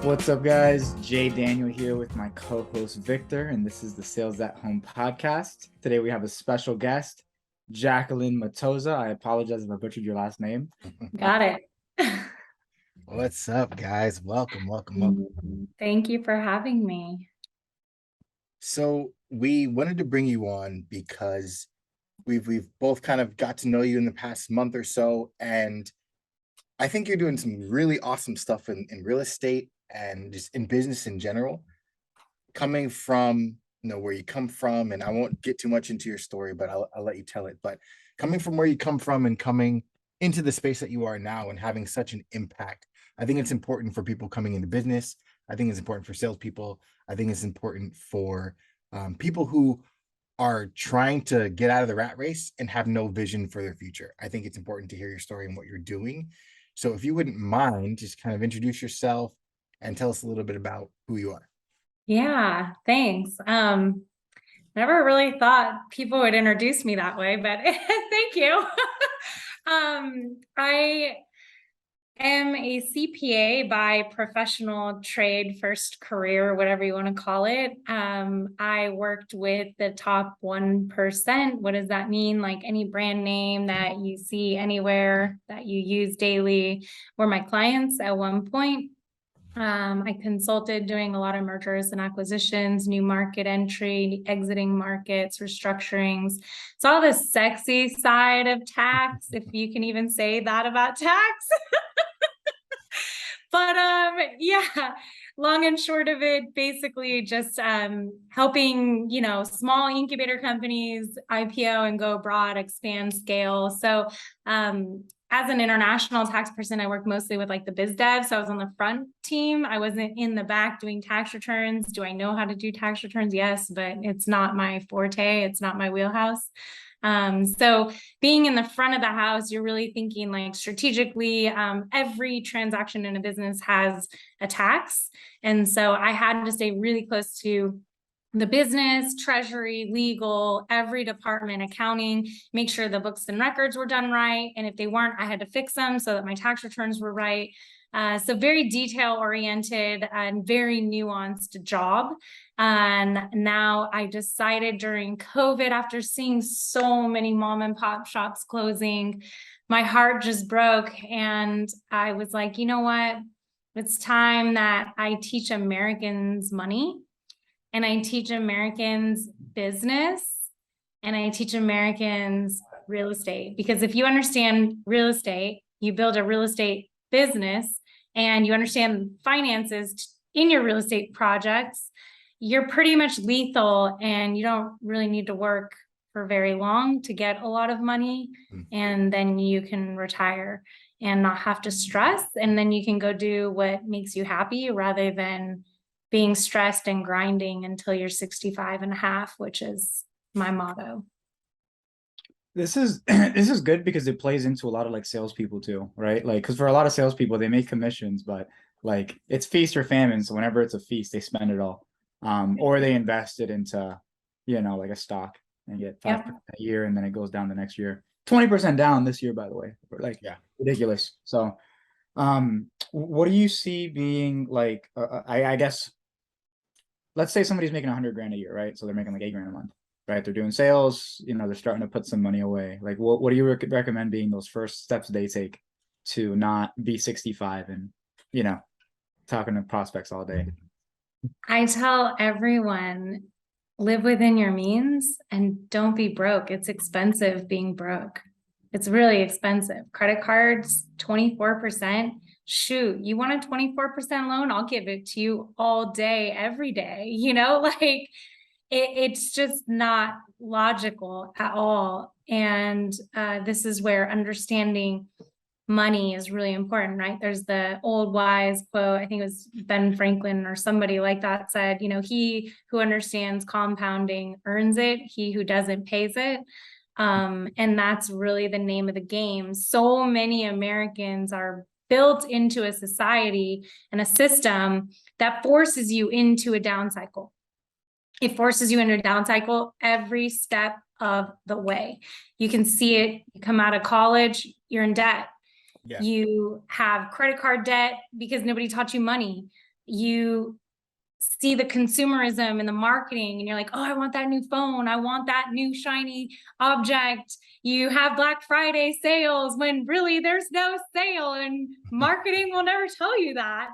What's up, guys? Jaydaniel here with my co-host Victor, and this is the Sales at Home podcast. Today we have a special guest, Jacqueline Matoza. I apologize if I butchered your last name. Got it. What's up, guys? Welcome. Thank you for having me. So we wanted to bring you on because we've both kind of got to know you in the past month or so, and I think you're doing some really awesome stuff in real estate and just in business in general. Coming from where you come from, and I won't get too much into your story, but I'll let you tell it. But coming from where you come from and coming into the space that you are now and having such an impact, I think it's important for people coming into business. I think it's important for salespeople. I think it's important for people who are trying to get out of the rat race and have no vision for their future. I think it's important to hear your story and what you're doing. So if you wouldn't mind, just kind of introduce yourself and tell us a little bit about who you are. Yeah, thanks. Never really thought people would introduce me that way, but thank you. I am a CPA by professional trade, first career, whatever you want to call it. I worked with the top 1%. What does that mean? Like any brand name that you see anywhere that you use daily were my clients at one point. I consulted doing a lot of mergers and acquisitions, new market entry, exiting markets, restructurings. It's all the sexy side of tax, if you can even say that about tax. But yeah, long and short of it, basically just helping, small incubator companies IPO and go abroad, expand scale. So as an international tax person, I work mostly with like the biz dev. So I was on the front team. I wasn't in the back doing tax returns. Do I know how to do tax returns? Yes, but it's not my forte. It's not my wheelhouse. So being in the front of the house, you're really thinking like strategically, every transaction in a business has a tax. And so I had to stay really close to the business, treasury, legal, every department, accounting, make sure the books and records were done right. And if they weren't, I had to fix them so that my tax returns were right. So very detail oriented and very nuanced job. And now I decided during COVID, after seeing so many mom and pop shops closing, my heart just broke. And I was like, you know what? It's time that I teach Americans money, and I teach Americans business, and I teach Americans real estate. Because if you understand real estate, you build a real estate business, and you understand finances in your real estate projects, you're pretty much lethal, and you don't really need to work for very long to get a lot of money. And then you can retire and not have to stress. And then you can go do what makes you happy rather than being stressed and grinding until you're 65 and a half, which is my motto. This is good because it plays into a lot of like salespeople too, right? Like, because for a lot of salespeople, they make commissions, but like it's feast or famine. So whenever it's a feast, they spend it all, or they invest it into, like a stock and get 5% a year, and then it goes down the next year. 20% down this year, by the way. Like, yeah, ridiculous. So, what do you see being like? I guess, let's say somebody's making 100 grand a year, right? So they're making like 8 grand a month, right? They're doing sales, they're starting to put some money away. Like, what do you recommend being those first steps they take to not be 65 and, talking to prospects all day? I tell everyone, live within your means and don't be broke. It's expensive being broke. It's really expensive. Credit cards, 24%. Shoot, you want a 24% loan? I'll give it to you all day, every day. Like it's just not logical at all. And this is where understanding money is really important, right? There's the old wise quote, I think it was Ben Franklin or somebody like that said, he who understands compounding earns it, he who doesn't pays it. And that's really the name of the game. So many Americans are built into a society and a system that forces you into a down cycle. It forces you into a down cycle every step of the way. You can see it. You come out of college, you're in debt. Yeah. You have credit card debt because nobody taught you money. you see the consumerism and the marketing, and you're like, oh, I want that new phone. I want that new shiny object. You have Black Friday sales when really there's no sale, and marketing will never tell you that.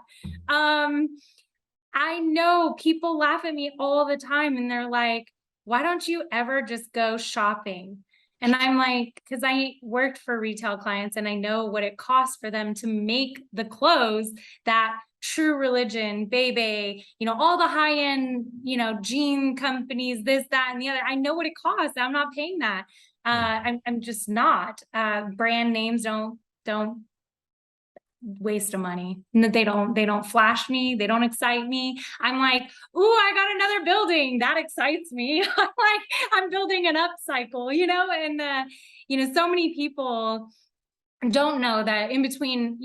I know people laugh at me all the time and they're like, why don't you ever just go shopping? And I'm like, because I worked for retail clients and I know what it costs for them to make the clothes that True Religion, Bebe, all the high-end, jean companies, this, that, and the other. I know what it costs. I'm not paying that. I'm just not. Brand names don't waste of money. They don't flash me. They don't excite me. I'm like, ooh, I got another building. That excites me. I'm like, I'm building an upcycle, and so many people don't know that in between,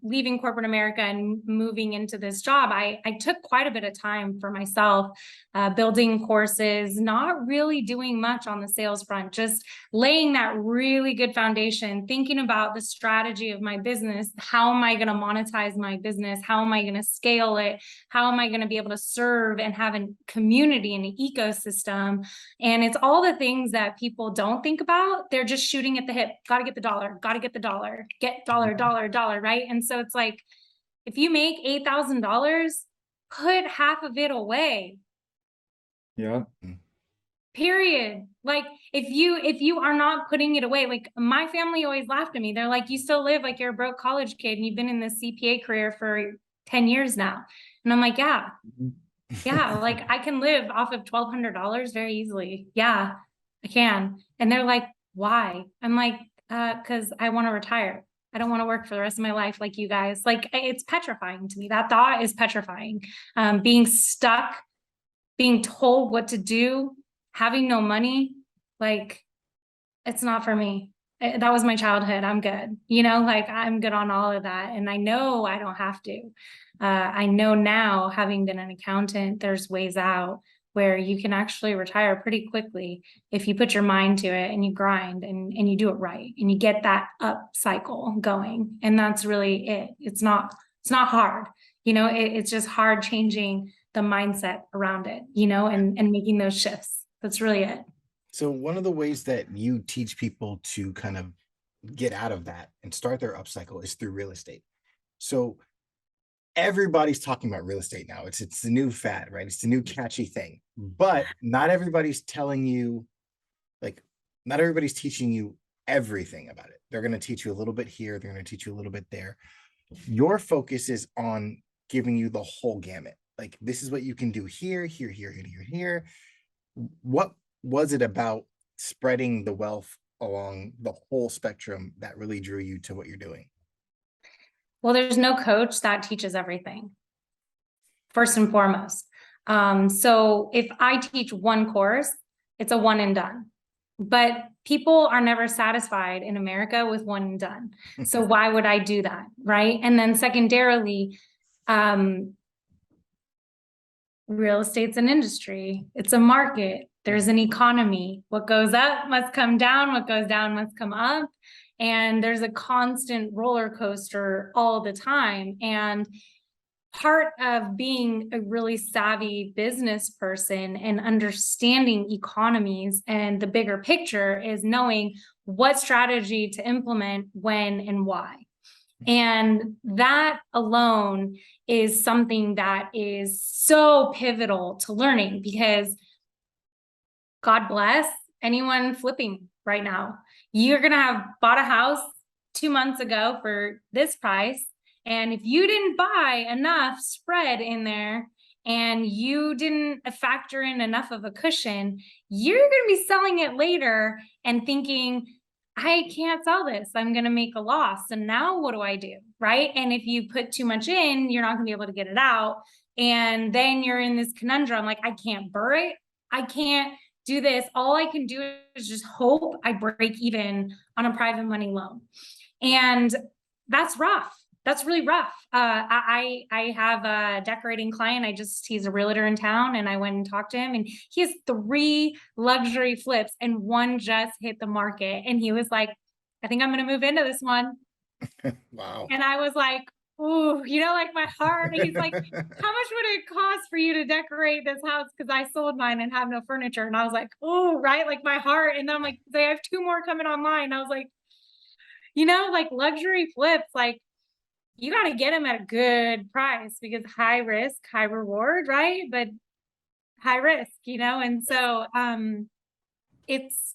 leaving corporate America and moving into this job, I took quite a bit of time for myself, building courses, not really doing much on the sales front, just laying that really good foundation, thinking about the strategy of my business. How am I going to monetize my business? How am I going to scale it? How am I going to be able to serve and have a community and an ecosystem? And it's all the things that people don't think about. They're just shooting at the hip. Got to get the dollar, got to get the dollar, get dollar, right? And so it's like, if you make $8,000, put half of it away. Yeah. Period. Like if you are not putting it away, like my family always laughed at me. They're like, you still live like you're a broke college kid and you've been in this CPA career for 10 years now. And I'm like, yeah, like I can live off of $1,200 very easily. Yeah, I can. And they're like, why? I'm like, because I want to retire. I don't want to work for the rest of my life like you guys. Like, it's petrifying to me. That thought is petrifying. Being stuck, being told what to do, having no money, like, it's not for me. That was my childhood. I'm good. Like I'm good on all of that. And I know I don't have to. I know now, having been an accountant, there's ways out where you can actually retire pretty quickly if you put your mind to it and you grind and you do it right and you get that up cycle going. And that's really it. It's not hard. It's just hard changing the mindset around it, and making those shifts. That's really it. So one of the ways that you teach people to kind of get out of that and start their upcycle is through real estate. So everybody's talking about real estate now. It's the new fad, right? It's the new catchy thing. But not everybody's telling you, like, not everybody's teaching you everything about it. They're going to teach you a little bit here. They're going to teach you a little bit there. Your focus is on giving you the whole gamut. Like, this is what you can do here, here, here, here, here. What was it about spreading the wealth along the whole spectrum that really drew you to what you're doing? Well, there's no coach that teaches everything, first and foremost. So if I teach one course, it's a one and done. But people are never satisfied in America with one and done. So why would I do that, right? And then secondarily, real estate's an industry. It's a market. There's an economy. What goes up must come down. What goes down must come up. And there's a constant roller coaster all the time. And part of being a really savvy business person and understanding economies and the bigger picture is knowing what strategy to implement, when, and why. And that alone is something that is so pivotal to learning, because God bless anyone flipping right now. You're going to have bought a house 2 months ago for this price. And if you didn't buy enough spread in there and you didn't factor in enough of a cushion, you're going to be selling it later and thinking, I can't sell this. I'm going to make a loss. And now what do I do? Right. And if you put too much in, you're not going to be able to get it out. And then you're in this conundrum. Like, I can't burr it. I can't do this. All I can do is just hope I break even on a private money loan. And that's rough. That's really rough. I have a decorating client. He's a realtor in town, and I went and talked to him, and he has 3 luxury flips and one just hit the market. And he was like, I think I'm going to move into this one. Wow. And I was like, oh, like my heart. He's like, how much would it cost for you to decorate this house? Because I sold mine and have no furniture. And I was like, oh, right, like my heart. And then I'm like, they have 2 more coming online. I was like, like luxury flips, like you got to get them at a good price because high risk, high reward, right? But high risk, and so it's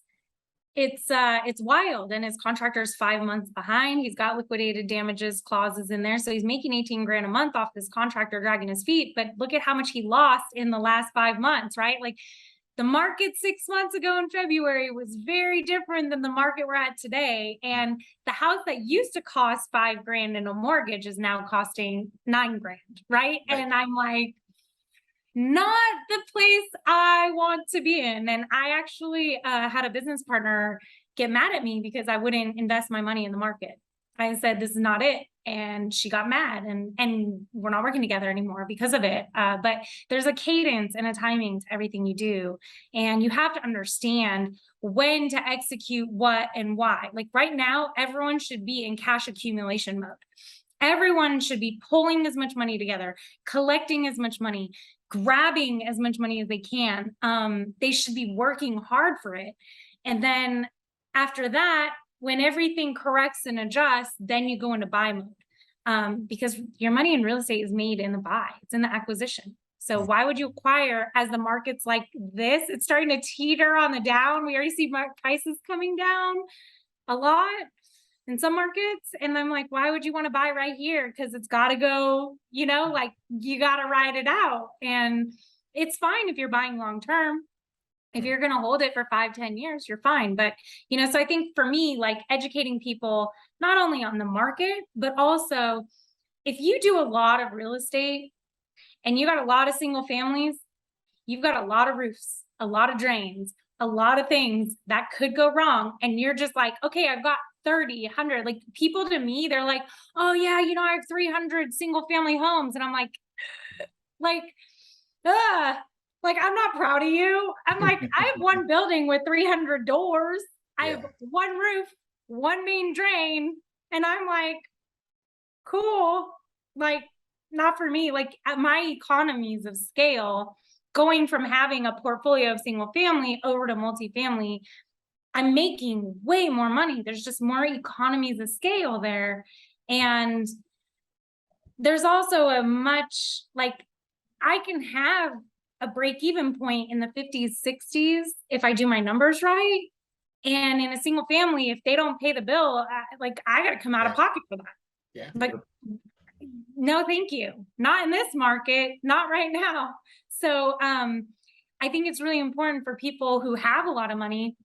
wild. And his contractor's 5 months behind. He's got liquidated damages clauses in there. So he's making 18 grand a month off this contractor dragging his feet. But look at how much he lost in the last 5 months, right? Like the market 6 months ago in February was very different than the market we're at today. And the house that used to cost 5 grand in a mortgage is now costing 9 grand, right? And I'm like, not the place I want to be in. And I actually had a business partner get mad at me because I wouldn't invest my money in the market. I said, this is not it. And she got mad and we're not working together anymore because of it. But there's a cadence and a timing to everything you do. And you have to understand when to execute what and why. Like right now, everyone should be in cash accumulation mode. Everyone should be pulling as much money together, collecting as much money, grabbing as much money as they can. They should be working hard for it. And then after that, when everything corrects and adjusts, then you go into buy mode. Because your money in real estate is made in the buy, it's in the acquisition. So why would you acquire as the market's like this? It's starting to teeter on the down. We already see prices coming down a lot in some markets. And I'm like, why would you want to buy right here? Because it's got to go, like you got to ride it out. And it's fine if you're buying long term. If you're going to hold it for 5-10 years, you're fine. But, so I think for me, like educating people, not only on the market, but also if you do a lot of real estate and you got a lot of single families, you've got a lot of roofs, a lot of drains, a lot of things that could go wrong. And you're just like, okay, I've got 30, 100, like people to me, they're like, oh yeah, I have 300 single family homes. And I'm like, I'm not proud of you. I'm like, I have one building with 300 doors. I have one roof, one main drain. And I'm like, cool. Like, not for me. Like at my economies of scale, going from having a portfolio of single family over to multifamily, I'm making way more money. There's just more economies of scale there. And there's also a much, like, I can have a break-even point in the 50s, 60s if I do my numbers right. And in a single family, if they don't pay the bill, I got to come out of pocket for that. Yeah. Like, no, thank you. Not in this market, not right now. So I think it's really important for people who have a lot of money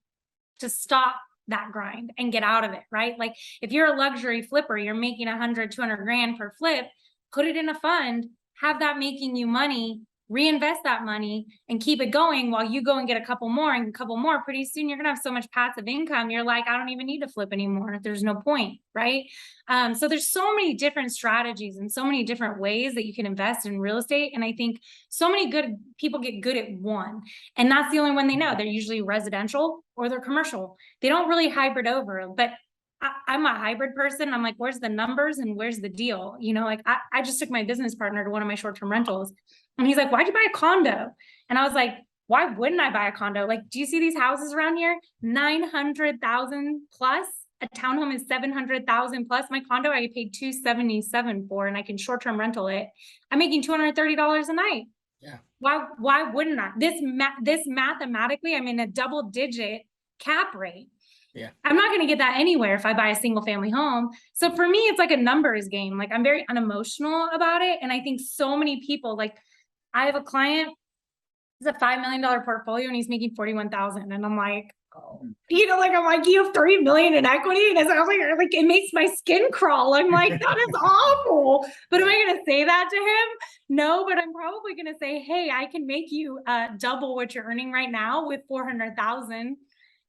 to stop that grind and get out of it, right? Like if you're a luxury flipper, you're making 100, 200 grand per flip, put it in a fund, have that making you money, reinvest that money and keep it going while you go and get a couple more and a couple more. Pretty soon you're going to have so much passive income. You're like, I don't even need to flip anymore. There's no point, right? So there's so many different strategies and so many different ways that you can invest in real estate. And I think so many good people get good at one. And that's the only one they know. They're usually residential or they're commercial. They don't really hybrid over, but I'm a hybrid person. I'm like, where's the numbers and where's the deal? I just took my business partner to one of my short-term rentals and he's like, why'd you buy a condo? And I was like, why wouldn't I buy a condo? Like, do you see these houses around here? 900,000 plus. A townhome is 700,000 plus. My condo, I paid $277 for, and I can short-term rental it. I'm making $230 a night. Yeah. Why wouldn't I? This mathematically, I'm in a double-digit cap rate. Yeah. I'm not going to get that anywhere if I buy a single family home. So for me, it's like a numbers game. Like I'm very unemotional about it. And I think so many people, like I have a client, he's a $5 million portfolio and he's making 41,000. And I'm like, oh, you have 3 million in equity. And I was like, it makes my skin crawl. I'm like, that is awful. But am I going to say that to him? No, but I'm probably going to say, hey, I can make you double what you're earning right now with 400,000.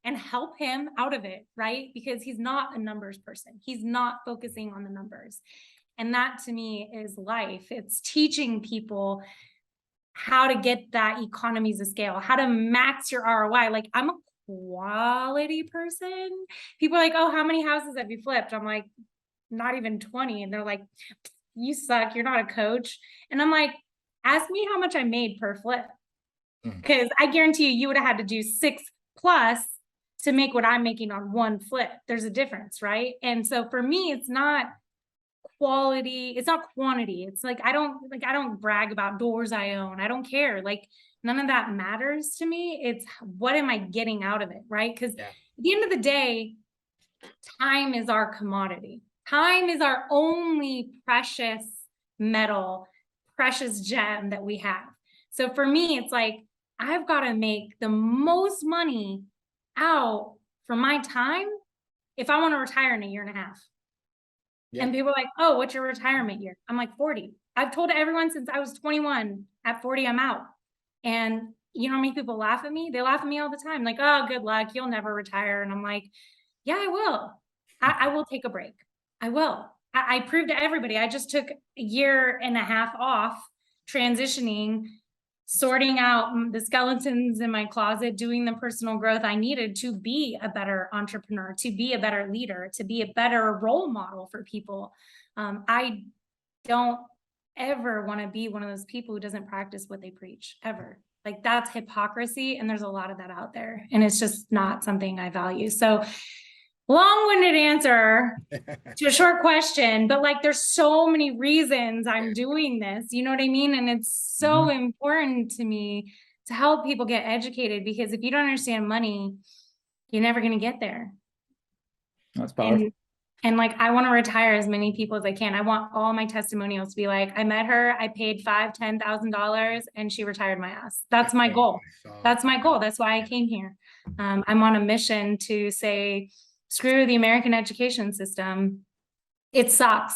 And help him out of it, right? Because he's not a numbers person. He's not focusing on the numbers. And that to me is life. It's teaching people how to get that economies of scale, how to max your ROI. Like I'm a quality person. People are like, oh, how many houses have you flipped? I'm like, not even 20. And they're like, you suck. You're not a coach. And I'm like, ask me how much I made per flip. Because I guarantee you would have had to do 6+ to make what I'm making on one flip. There's a difference, right? And so for me, it's not quality, it's not quantity. It's like I don't brag about doors I own. I don't care. Like none of that matters to me. It's what am I getting out of it, right? Because at the end of the day, time is our commodity. Time is our only precious metal, precious gem that we have. So for me, it's like I've got to make the most money out for my time if I want to retire in a 1.5 years. And people are like, oh, what's your retirement year? I'm like 40. I've told everyone since I was 21, at 40, I'm out. And you know how many people laugh at me? They laugh at me all the time. Like, oh, good luck. You'll never retire. And I'm like, yeah, I will. I will take a break. I will. I proved to everybody. I just took a 1.5 years off transitioning, sorting out the skeletons in my closet, doing the personal growth I needed to be a better entrepreneur, to be a better leader, to be a better role model for people. I don't ever want to be one of those people who doesn't practice what they preach, ever. Like that's hypocrisy. And there's a lot of that out there. And it's just not something I value. So long-winded answer to a short question, but like there's so many reasons I'm doing this, you know what I mean? And it's so important to me to help people get educated, because if you don't understand money, you're never going to get there. That's powerful. And like, I want to retire as many people as I can. I want all my testimonials to be like, I met her, I paid $5,000, $10,000 and she retired my ass. That's my goal. That's my goal. That's why I came here. I'm on a mission to say, screw the American education system. It sucks.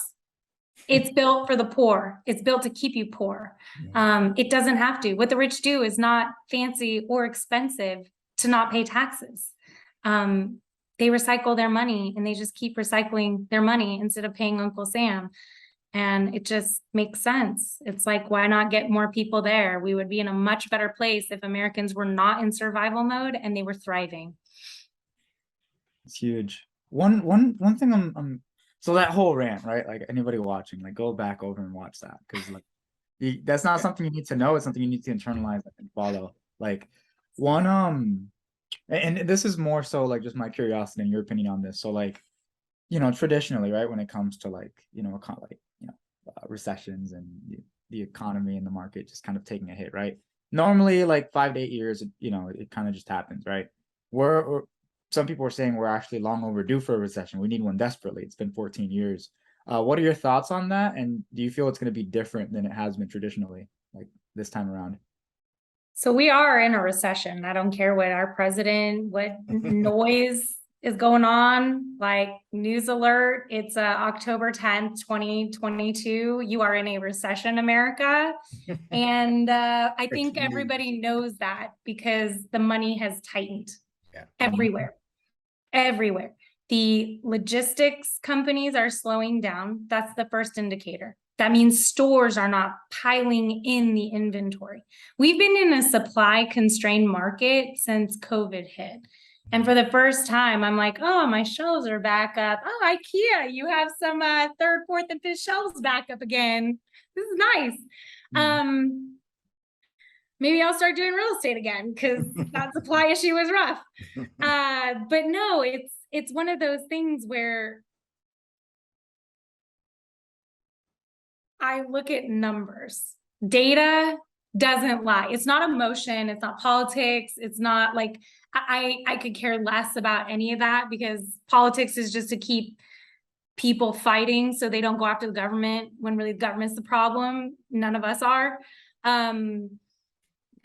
It's built for the poor. It's built to keep you poor. It doesn't have to. What the rich do is not fancy or expensive to not pay taxes. They recycle their money and they just keep recycling their money instead of paying Uncle Sam. And it just makes sense. It's like, why not get more people there? We would be in a much better place if Americans were not in survival mode and they were thriving. It's huge. One thing I'm so that whole rant, right? Like anybody watching, like go back over and watch that, because like that's not something you need to know. It's something you need to internalize and follow. Like one and this is more so like just my curiosity and your opinion on this. So like, you know, traditionally, right, when it comes to like, you know, recessions and the economy and the market just kind of taking a hit, right? Normally like 5 to 8 years, you know, it kind of just happens, right? Some people are saying we're actually long overdue for a recession. We need one desperately. It's been 14 years. What are your thoughts on that? And do you feel it's going to be different than it has been traditionally, like this time around? So we are in a recession. I don't care what our president, what noise is going on, like news alert. It's October 10th, 2022. You are in a recession, America. And I think everybody knows that because the money has tightened everywhere. Everywhere. The logistics companies are slowing down. That's the first indicator. That means stores are not piling in the inventory. We've been in a supply constrained market since COVID hit. And for the first time, I'm like, oh, my shelves are back up. Oh, IKEA, you have some third, fourth, and fifth shelves back up again. This is nice. Maybe I'll start doing real estate again because that supply issue was rough. But no, it's one of those things where I look at numbers. Data doesn't lie. It's not emotion. It's not politics. It's not like I could care less about any of that, because politics is just to keep people fighting so they don't go after the government when really the government's the problem. None of us are.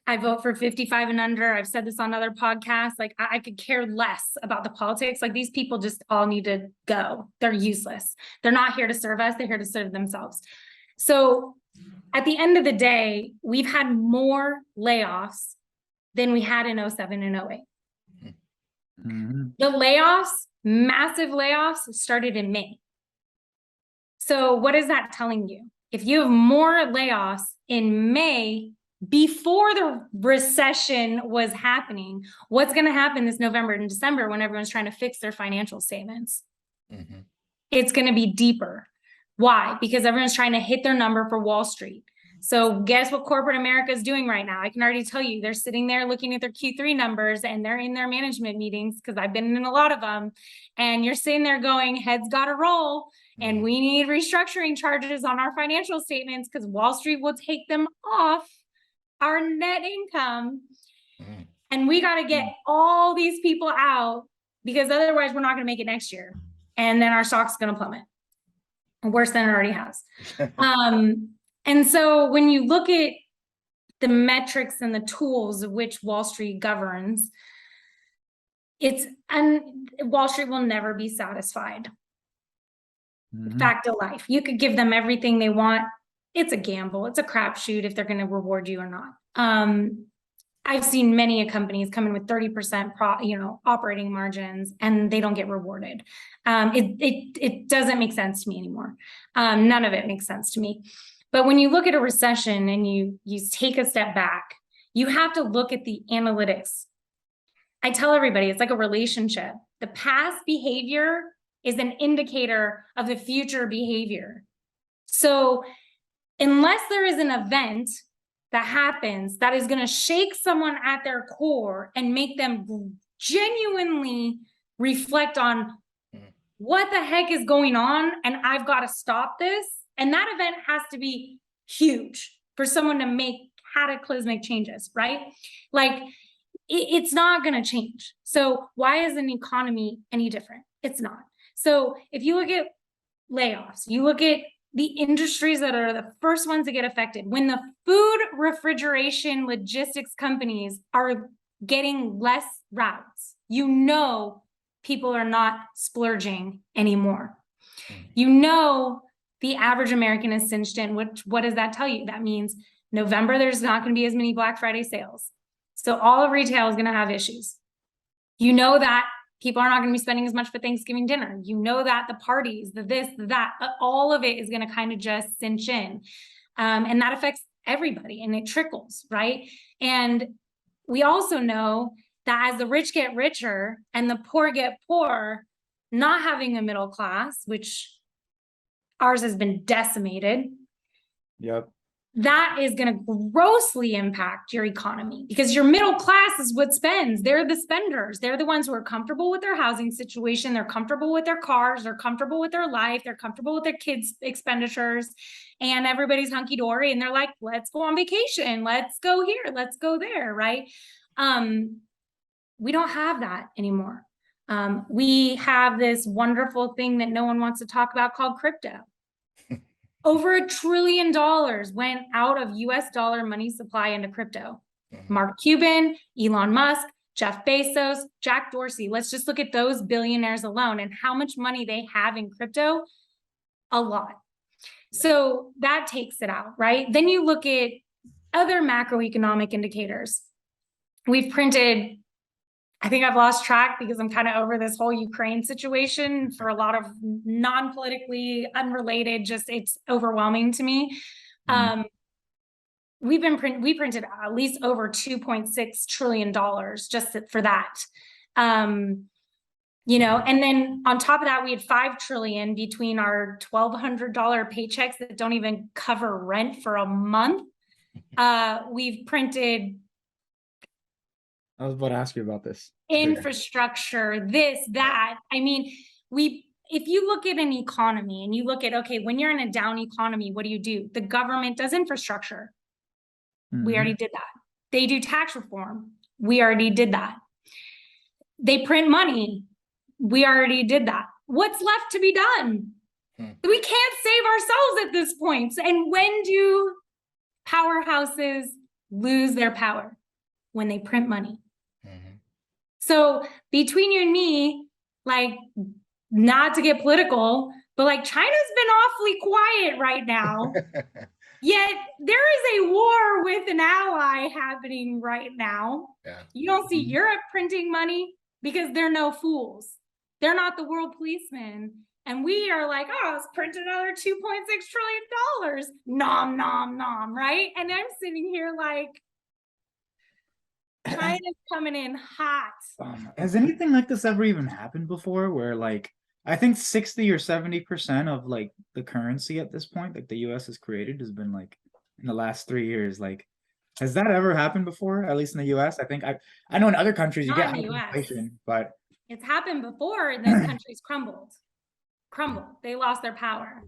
I vote for 55 and under. I've said this on other podcasts. Like I could care less about the politics. Like these people just all need to go. They're useless. They're not here to serve us. They're here to serve themselves. So at the end of the day, we've had more layoffs than we had in 07 and 08. The layoffs, massive layoffs, started in May. So what is that telling you? If you have more layoffs in May before the recession was happening, what's going to happen this November and December when everyone's trying to fix their financial statements? It's going to be deeper. Why? Because everyone's trying to hit their number for Wall Street. So guess what corporate America is doing right now? I can already tell you, they're sitting there looking at their Q3 numbers and they're in their management meetings, because I've been in a lot of them. And you're sitting there going, heads got to roll. And we need restructuring charges on our financial statements because Wall Street will take them off our net income. And we got to get all these people out, because otherwise we're not going to make it next year. And then our stock's going to plummet worse than it already has. And so when you look at the metrics and the tools of which Wall Street governs, Wall Street will never be satisfied. Fact of life. You could give them everything they want. It's a gamble. It's a crapshoot if they're going to reward you or not. I've seen many companies come in with 30% operating margins, and they don't get rewarded. It doesn't make sense to me anymore. None of it makes sense to me. But when you look at a recession and you take a step back, you have to look at the analytics. I tell everybody, it's like a relationship. The past behavior is an indicator of the future behavior. So unless there is an event that happens that is going to shake someone at their core and make them genuinely reflect on what the heck is going on, and I've got to stop this. And that event has to be huge for someone to make cataclysmic changes, right? Like it's not going to change. So why is an economy any different? It's not. So if you look at layoffs, you look at the industries that are the first ones to get affected. When the food refrigeration logistics companies are getting less routes, people are not splurging anymore. The average American is cinched in. What does that tell you? That means November, there's not going to be as many Black Friday sales. So all of retail is going to have issues. That people are not going to be spending as much for Thanksgiving dinner. That the parties, the this, the that, all of it is going to kind of just cinch in. And that affects everybody, and it trickles, right? And we also know that as the rich get richer and the poor get poorer, not having a middle class, which ours has been decimated. Yep. That is going to grossly impact your economy, because your middle class is what spends. They're the spenders. They're the ones who are comfortable with their housing situation. They're comfortable with their cars. They're comfortable with their life. They're comfortable with their kids' expenditures, and everybody's hunky dory. And they're like, let's go on vacation. Let's go here. Let's go there. Right. We don't have that anymore. We have this wonderful thing that no one wants to talk about called crypto. Over $1 trillion went out of US dollar money supply into crypto. Mark Cuban, Elon Musk, Jeff Bezos, Jack Dorsey. Let's just look at those billionaires alone and how much money they have in crypto. A lot. So that takes it out, right? Then you look at other macroeconomic indicators. We've printed, I think I've lost track because I'm kind of over this whole Ukraine situation for a lot of non-politically unrelated, just it's overwhelming to me. We printed at least over $2.6 trillion just for that. And then on top of that, we had $5 trillion between our $1,200 paychecks that don't even cover rent for a month. We've printed, I was about to ask you about this. Infrastructure, this, that. I mean, if you look at an economy and you look at, okay, when you're in a down economy, what do? The government does infrastructure. We already did that. They do tax reform. We already did that. They print money. We already did that. What's left to be done? We can't save ourselves at this point. And when do powerhouses lose their power? When they print money. So between you and me, like, not to get political, but like China's been awfully quiet right now. Yet there is a war with an ally happening right now. You don't see Europe printing money because they're no fools. They're not the world policemen. And we are like, oh, let's print another $2.6 trillion. Nom, nom, nom, right? And I'm sitting here like, China's coming in hot. Has anything like this ever even happened before, where like I think 60 or 70% of like the currency at this point, like the US has created, has been like in the last 3 years. Like, has that ever happened before? At least in the US? I know in other countries you Not get in the US. hyperinflation, but It's happened before, and those countries crumbled. They lost their power.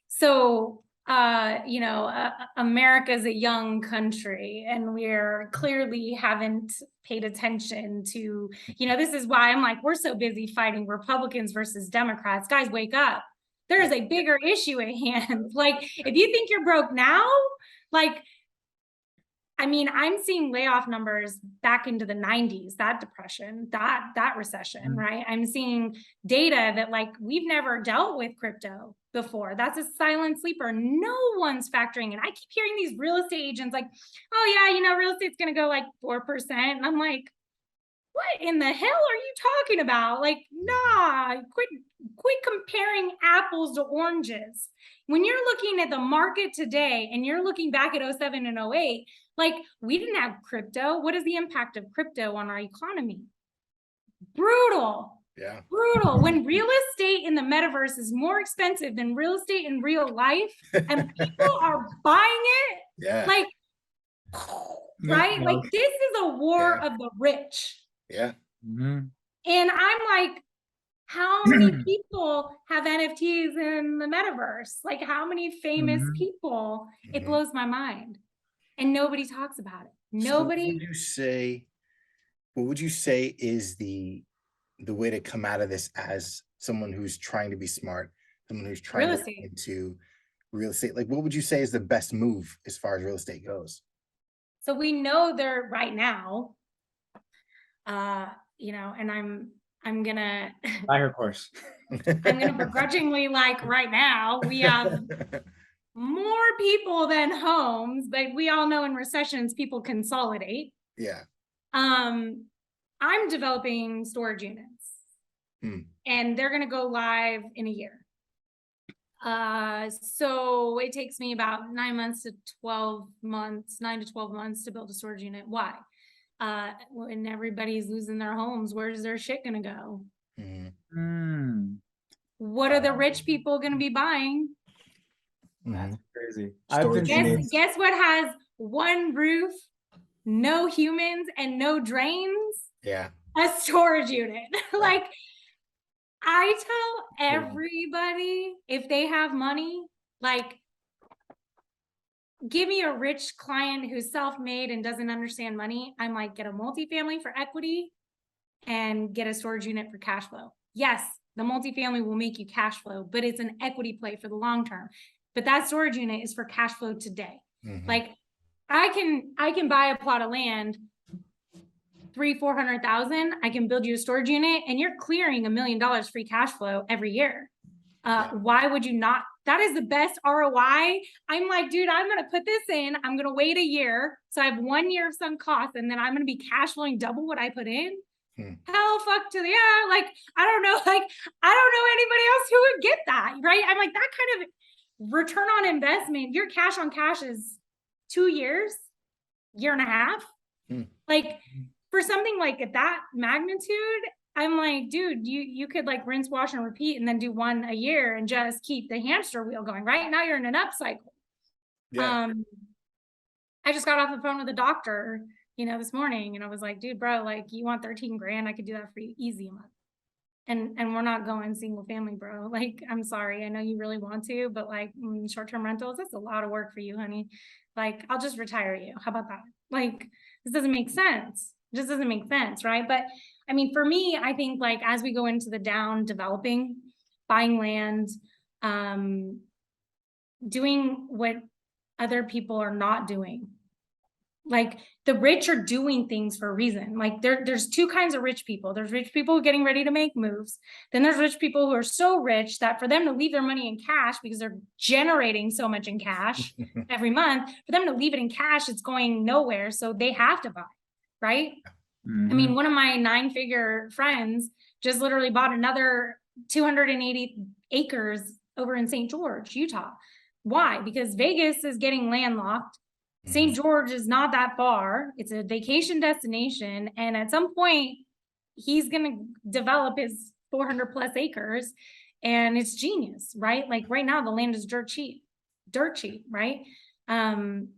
So America's a young country, and we're clearly haven't paid attention to, this is why I'm like, we're so busy fighting Republicans versus Democrats. Guys, wake up. There is a bigger issue at hand. Like, if you think you're broke now, like, I mean, I'm seeing layoff numbers back into the 90s, that depression, that recession, right? I'm seeing data that like we've never dealt with crypto before. That's a silent sleeper. No one's factoring in. I keep hearing these real estate agents like, oh yeah, real estate's going to go like 4%. And I'm like, what in the hell are you talking about? Like, nah, quit comparing apples to oranges. When you're looking at the market today and you're looking back at 07 and 08, like, we didn't have crypto. What is the impact of crypto on our economy? Brutal. Yeah. Brutal. When real estate in the metaverse is more expensive than real estate in real life, and people are buying it, Yeah. like, right? Like, this is a war of the rich. Yeah. And I'm like, how many people have NFTs in the metaverse? Like, how many famous people? It blows my mind. And nobody talks about it. Nobody. So what would you say is the way to come out of this as someone who's trying to be smart, someone who's trying to get into real estate? Like, what would you say is the best move as far as real estate goes? So we know they're right now, and I'm gonna buy her course. I'm gonna begrudgingly, like, right now we have more people than homes, but we all know in recessions people consolidate. Yeah. I'm developing storage units, and they're gonna go live in a year. So it takes me about 9 to 12 months to build a storage unit. Why? When everybody's losing their homes, where's their shit gonna go? What are the rich people gonna be buying? That's crazy. Guess what has one roof, no humans, and no drains? Yeah. A storage unit. Like, I tell everybody, if they have money, like, give me a rich client who's self-made and doesn't understand money. I'm like, get a multifamily for equity and get a storage unit for cash flow. Yes, the multifamily will make you cash flow, but it's an equity play for the long term. But that storage unit is for cash flow today. Like, I can buy a plot of land, 300,000-400,000. I can build you a storage unit, and you're clearing $1 million free cash flow every year. Why would you not? That is the best ROI. I'm like, dude, I'm going to put this in. I'm going to wait a year. So I have 1 year of sunk cost, and then I'm going to be cash flowing double what I put in. Hell fuck to the, like, I don't know anybody else who would get that, right? I'm like, that kind of return on investment, your cash on cash is 2 years, year and a half. Like, for something like at that magnitude, I'm like, dude, you could like rinse, wash, and repeat, and then do one a year and just keep the hamster wheel going. Right now you're in an up cycle. I just got off the phone with a doctor, this morning, and I was like, dude, bro, like, you want 13 grand? I could do that for you easy a month. And we're not going single family, bro. Like, I'm sorry. I know you really want to, but like, short-term rentals, that's a lot of work for you, honey. Like, I'll just retire you. How about that? Like, this doesn't make sense. It just doesn't make sense, right? But I mean, for me, I think, like, as we go into the down, developing, buying land, doing what other people are not doing. Like, the rich are doing things for a reason. Like, there's two kinds of rich people. There's rich people getting ready to make moves. Then there's rich people who are so rich that for them to leave their money in cash, because they're generating so much in cash every month, for them to leave it in cash, it's going nowhere. So they have to buy, right? I mean, one of my 9-figure friends just literally bought another 280 acres over in St. George, Utah. Why? Because Vegas is getting landlocked. St. George is not that far. It's a vacation destination. And at some point, he's going to develop his 400 plus acres, and it's genius, right? Like right now, the land is dirt cheap, right? And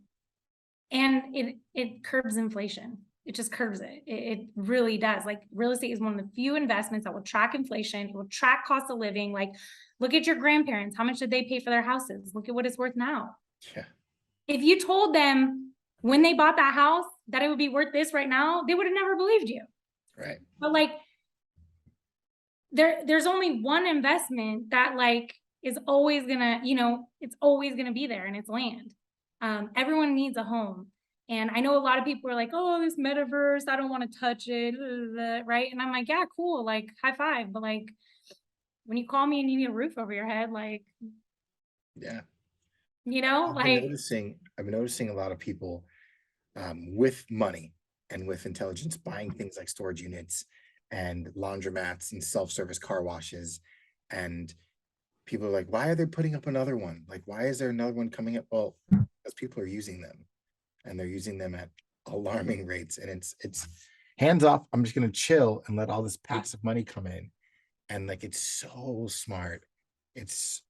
it curbs inflation. It just curbs it. It really does. Like real estate is one of the few investments that will track inflation. It will track cost of living. Like look at your grandparents. How much did they pay for their houses? Look at what it's worth now. Yeah. If you told them when they bought that house that it would be worth this right now, they would have never believed you. Right. But like there's only one investment that like is always gonna, it's always gonna be there, and it's land. Everyone needs a home. And I know a lot of people are like, oh, this metaverse, I don't want to touch it, right? And I'm like, yeah, cool, like high five. But like when you call me and you need a roof over your head, like, Yeah. like I've been noticing a lot of people with money and with intelligence buying things like storage units and laundromats and self-service car washes. And people are like, why are they putting up another one? Like, why is there another one coming up? Well, because people are using them, and they're using them at alarming rates. And it's hands off. I'm just going to chill and let all this passive money come in. And like, it's so smart. It's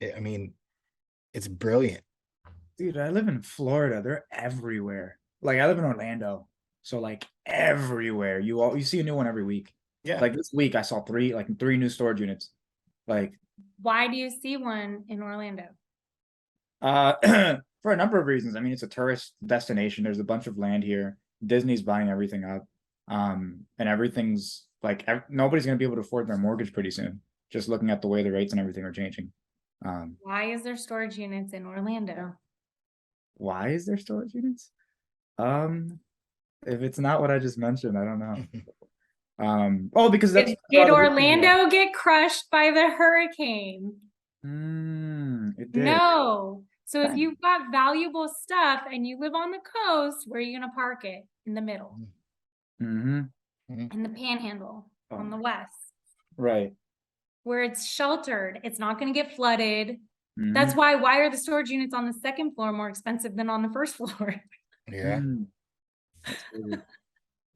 brilliant. Dude, I live in Florida. They're everywhere. Like I live in Orlando, so like everywhere. You see a new one every week. Yeah. Like this week, I saw three new storage units. Like, why do you see one in Orlando? for a number of reasons. I mean, it's a tourist destination. There's a bunch of land here. Disney's buying everything up, and everything's like nobody's gonna be able to afford their mortgage pretty soon. Just looking at the way the rates and everything are changing. Why is there storage units in Orlando? Why is there storage units? If it's not what I just mentioned, I don't know. Oh, because that's did Orlando get crushed by the hurricane? It did. No. So if you've got valuable stuff and you live on the coast, where are you gonna park it? In the middle. In the panhandle on the west. Right. Where it's sheltered, it's not gonna get flooded. That's why are the storage units on the second floor more expensive than on the first floor? Yeah.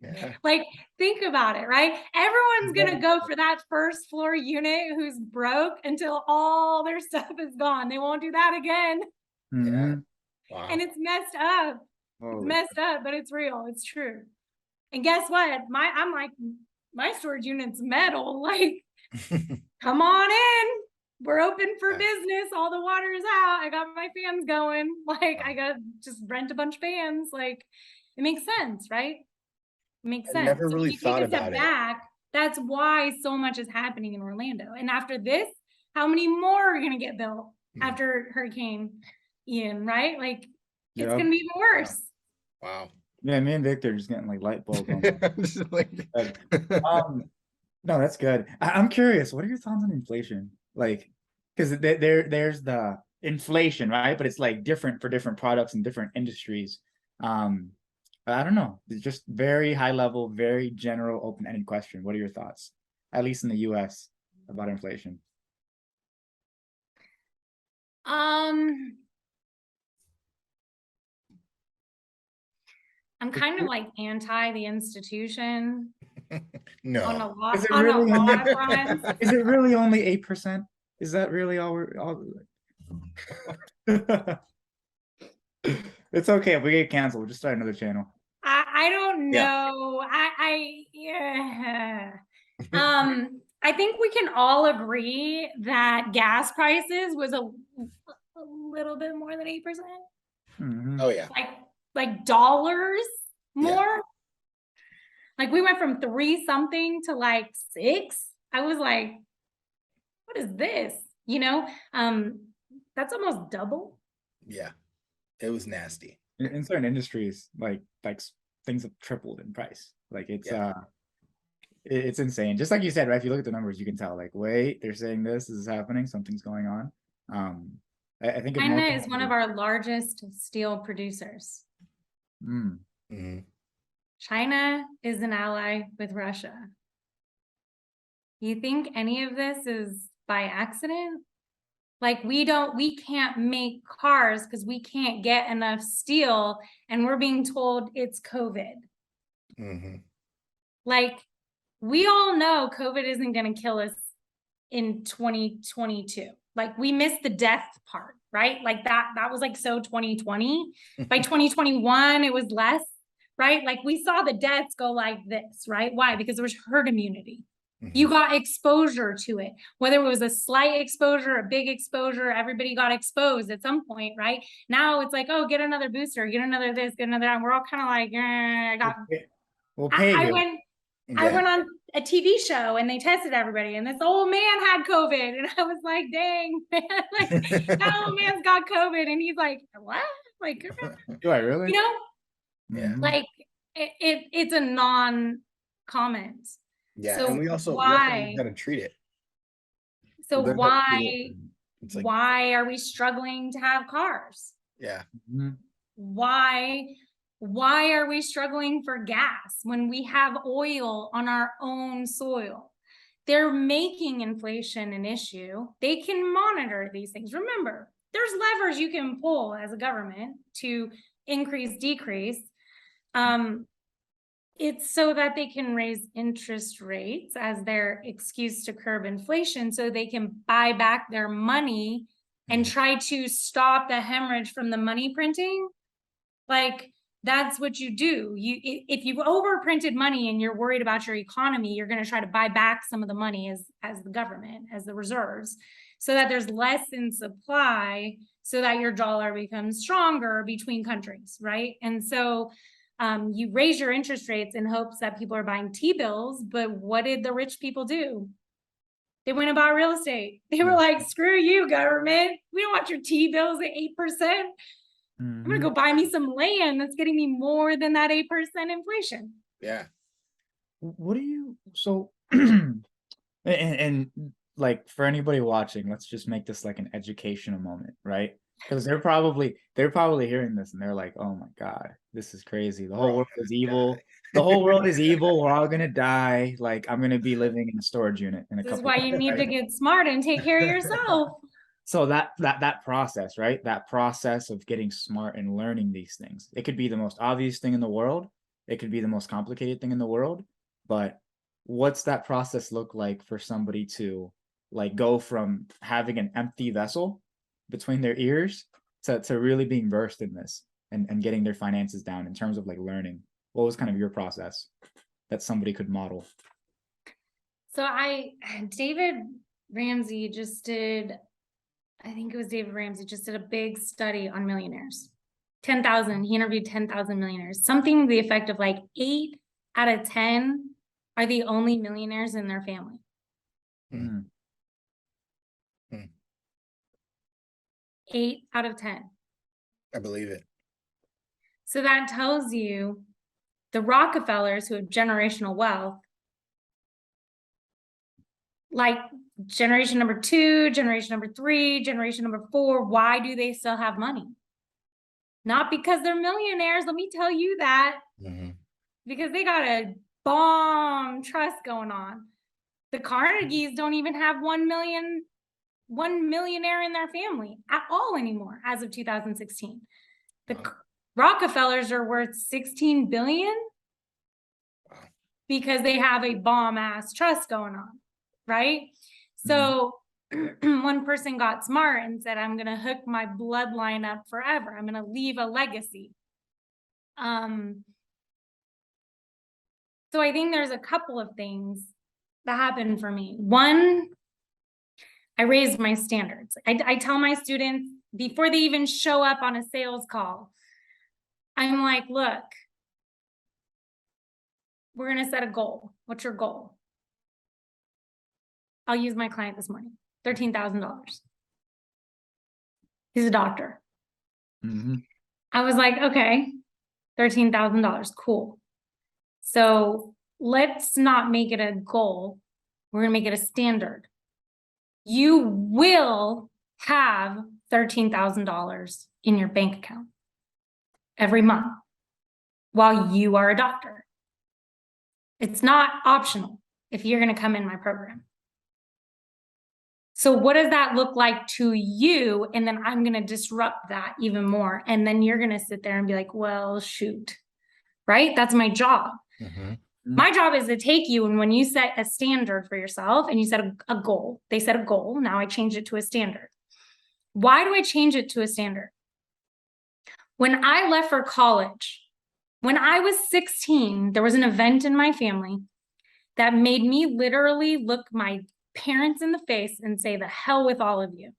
Yeah. Like, think about it, right? Everyone's gonna go for that first floor unit who's broke until all their stuff is gone. They won't do that again. Yeah. Wow. And it's messed up. It's messed up, but it's real. It's true. And guess what? I'm like, my storage unit's metal. Like, come on in. We're open for business. All the water is out. I got my fans going. Like, I got just rent a bunch of fans. Like, it makes sense, right? It makes sense. Never really thought about it. That's why so much is happening in Orlando. And after this, how many more are going to get built after Hurricane Ian, right? Like, it's going to be even worse. Wow. Yeah, me and Victor are just getting like light bulbs on. No, that's good. I'm curious, what are your thoughts on inflation? Like, because there's the inflation, right? But it's like different for different products and different industries. I don't know. It's just very high level, very general, open-ended question. What are your thoughts, at least in the US, about inflation? I'm kind of like anti the institution. No. On a lot of fronts. Is it really only 8%? Is that really all we're all? It's okay if we get canceled. We'll just start another channel. I don't know. Yeah. I think we can all agree that gas prices was a little bit more than 8%. Oh yeah. Like dollars more. Yeah. Like we went from 3 something to like 6. I was like, what is this? That's almost double. Yeah. It was nasty. In certain industries, like things have tripled in price. Like it's insane. Just like you said, right? If you look at the numbers, you can tell like, wait, they're saying this is happening, something's going on. I think China is one of our largest steel producers. China is an ally with Russia. You think any of this is by accident? Like we can't make cars because we can't get enough steel, and we're being told it's COVID. Like we all know COVID isn't going to kill us in 2022. Like we missed the death part, right? Like that was like so 2020. By 2021, it was less, right? Like we saw the deaths go like this, right? Why? Because there was herd immunity. You got exposure to it, whether it was a slight exposure, a big exposure, everybody got exposed at some point, right? Now it's like, oh, get another booster, get another this, get another that. We're all kind of like, We'll pay I you. went on a TV show and they tested everybody, and this old man had COVID, and I was like, dang, man, like that old man's got COVID, and he's like, what? Like, Do I really? you know, Yeah. like it's a non-comment. Yeah, So and we also why? got to treat it. So Learn how to treat it. It's like, why are we struggling to have cars? yeah, Why are we struggling for gas when we have oil on our own soil? They're making inflation an issue. They can monitor these things. Remember, there's levers you can pull as a government to increase, decrease. It's so that they can raise interest rates as their excuse to curb inflation, so they can buy back their money and try to stop the hemorrhage from the money printing. Like, that's what you do. If you've overprinted money and you're worried about your economy, you're going to try to buy back some of the money as the government, as the reserves, so that there's less in supply, so that your dollar becomes stronger between countries, right? And so you raise your interest rates in hopes that people are buying T-bills, but what did the rich people do? They went and bought real estate. They were like, screw you, government. We don't want your T-bills at 8%. I'm gonna go buy me some land that's getting me more than that 8% inflation. yeah. What do you, so, and like for anybody watching, let's just make this like an educational moment, right? Because they're probably hearing this and they're like, oh my God, this is crazy. The whole world is evil. The whole world is evil. We're all gonna die. Like I'm gonna be living in a storage unit in a couple. This is why you need to get smart and take care of yourself. So that process, right? That process of getting smart and learning these things. It could be the most obvious thing in the world. It could be the most complicated thing in the world. But what's that process look like for somebody to like go from having an empty vessel between their ears to really being versed in this and getting their finances down in terms of like learning? What was kind of your process that somebody could model? So David Ramsey just did, I think it was David Ramsey just did a big study on millionaires. 10,000, he interviewed 10,000 millionaires. Something to the effect of like 8 out of 10 are the only millionaires in their family. 8 out of 10. I believe it. So that tells you the Rockefellers who have generational wealth, like generation number 2, generation number 3, generation number 4, why do they still have money? Not because they're millionaires, let me tell you that. Because they got a bomb trust going on. The Carnegies don't even have 1 millionaire in their family at all anymore as of 2016. The Rockefellers are worth 16 billion because they have a bomb ass trust going on, right? So one person got smart and said, I'm going to hook my bloodline up forever. I'm going to leave a legacy. So I think there's a couple of things that happened for me. One, I raised my standards. I tell my students before they even show up on a sales call, I'm like, look, we're going to set a goal. What's your goal? I'll use my client this morning, $13,000. He's a doctor. I was like, okay, $13,000, cool. So let's not make it a goal. We're going to make it a standard. You will have $13,000 in your bank account every month while you are a doctor. It's not optional if you're going to come in my program. So what does that look like to you? And then I'm going to disrupt that even more. And then you're going to sit there and be like, well, shoot, right? That's my job. My job is to take you, and when you set a standard for yourself and you set a goal, they set a goal. Now I changed it to a standard. Why do I change it to a standard? When I left for college, when I was 16, there was an event in my family that made me literally look my parents in the face and say, the hell with all of you.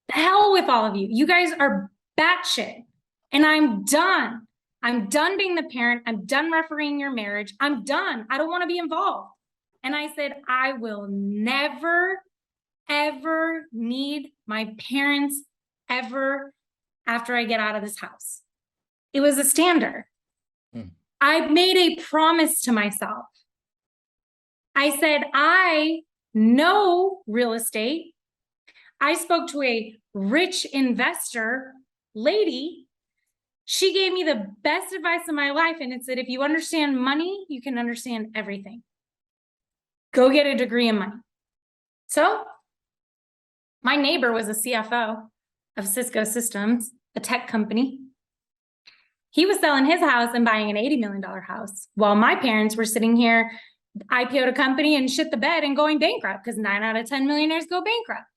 The hell with all of you. You guys are batshit. And I'm done. I'm done being the parent. I'm done refereeing your marriage. I'm done. I don't want to be involved. And I said, I will never, ever need my parents ever after I get out of this house. It was a standard. I made a promise to myself. I said, I know real estate. I spoke to a rich investor lady. She gave me the best advice of my life. And it said, if you understand money, you can understand everything. Go get a degree in money. So my neighbor was a CFO of Cisco Systems, a tech company. He was selling his house and buying an $80 million house, while my parents were sitting here, IPO'd a company and shit the bed and going bankrupt, because 9 out of 10 millionaires go bankrupt.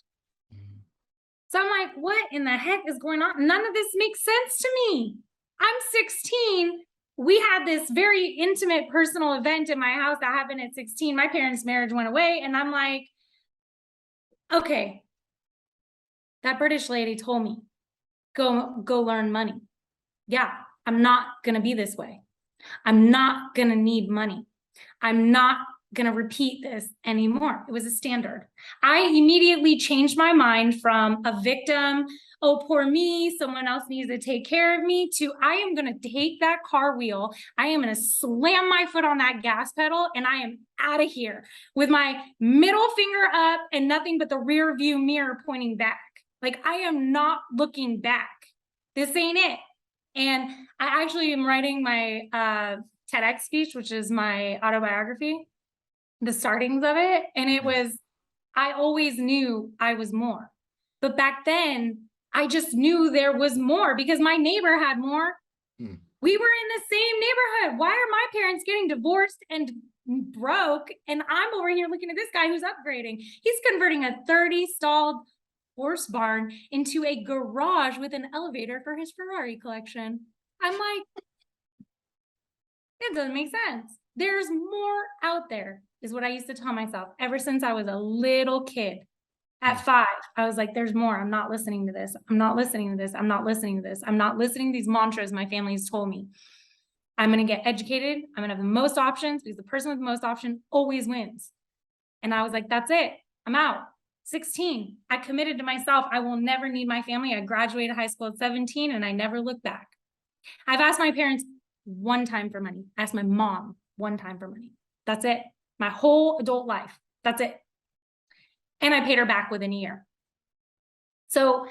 So I'm like, what in the heck is going on? None of this makes sense to me. I'm 16. We had this very intimate personal event in my house that happened at 16. My parents' marriage went away. And I'm like, okay, that British lady told me, go learn money. Yeah, I'm not going to be this way. I'm not going to need money. I'm not going to repeat this anymore. It was a standard. I immediately changed my mind from a victim, oh, poor me, someone else needs to take care of me, to I am going to take that car wheel. I am going to slam my foot on that gas pedal and I am out of here with my middle finger up and nothing but the rear view mirror pointing back. Like, I am not looking back. This ain't it. And I actually am writing my TEDx speech, which is my autobiography, the startings of it. And it was, I always knew I was more. But back then, I just knew there was more because my neighbor had more. We were in the same neighborhood. Why are my parents getting divorced and broke? And I'm over here looking at this guy who's upgrading. He's converting a 30-stalled horse barn into a garage with an elevator for his Ferrari collection. I'm like, it doesn't make sense. There's more out there, is what I used to tell myself ever since I was a little kid. At 5, I was like, there's more. I'm not listening to this. I'm not listening to this. I'm not listening to this. I'm not listening to these mantras my family's told me. I'm going to get educated. I'm going to have the most options because the person with the most option always wins. And I was like, that's it. I'm out. 16. I committed to myself. I will never need my family. I graduated high school at 17 and I never looked back. I've asked my parents one time for money. I asked my mom one time for money. That's it. My whole adult life. That's it. And I paid her back within a year. So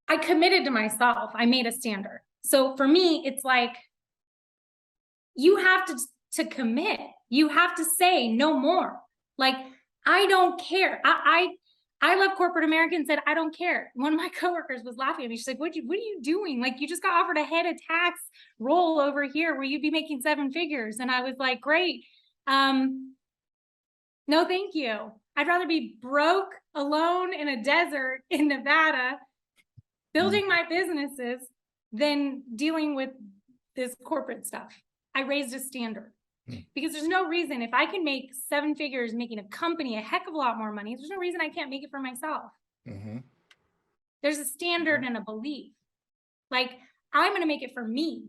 I committed to myself. I made a standard. So for me, it's like, you have to commit. You have to say no more. Like, I don't care. I love corporate America and said, I don't care. One of my coworkers was laughing at me. She's like, what are you doing? Like, you just got offered a head of tax role over here where you'd be making 7 figures. And I was like, great. No, thank you. I'd rather be broke, alone in a desert in Nevada, building my businesses than dealing with this corporate stuff. I raised a standard because there's no reason, if I can make 7 figures making a company a heck of a lot more money, there's no reason I can't make it for myself. There's a standard and a belief. Like, I'm going to make it for me.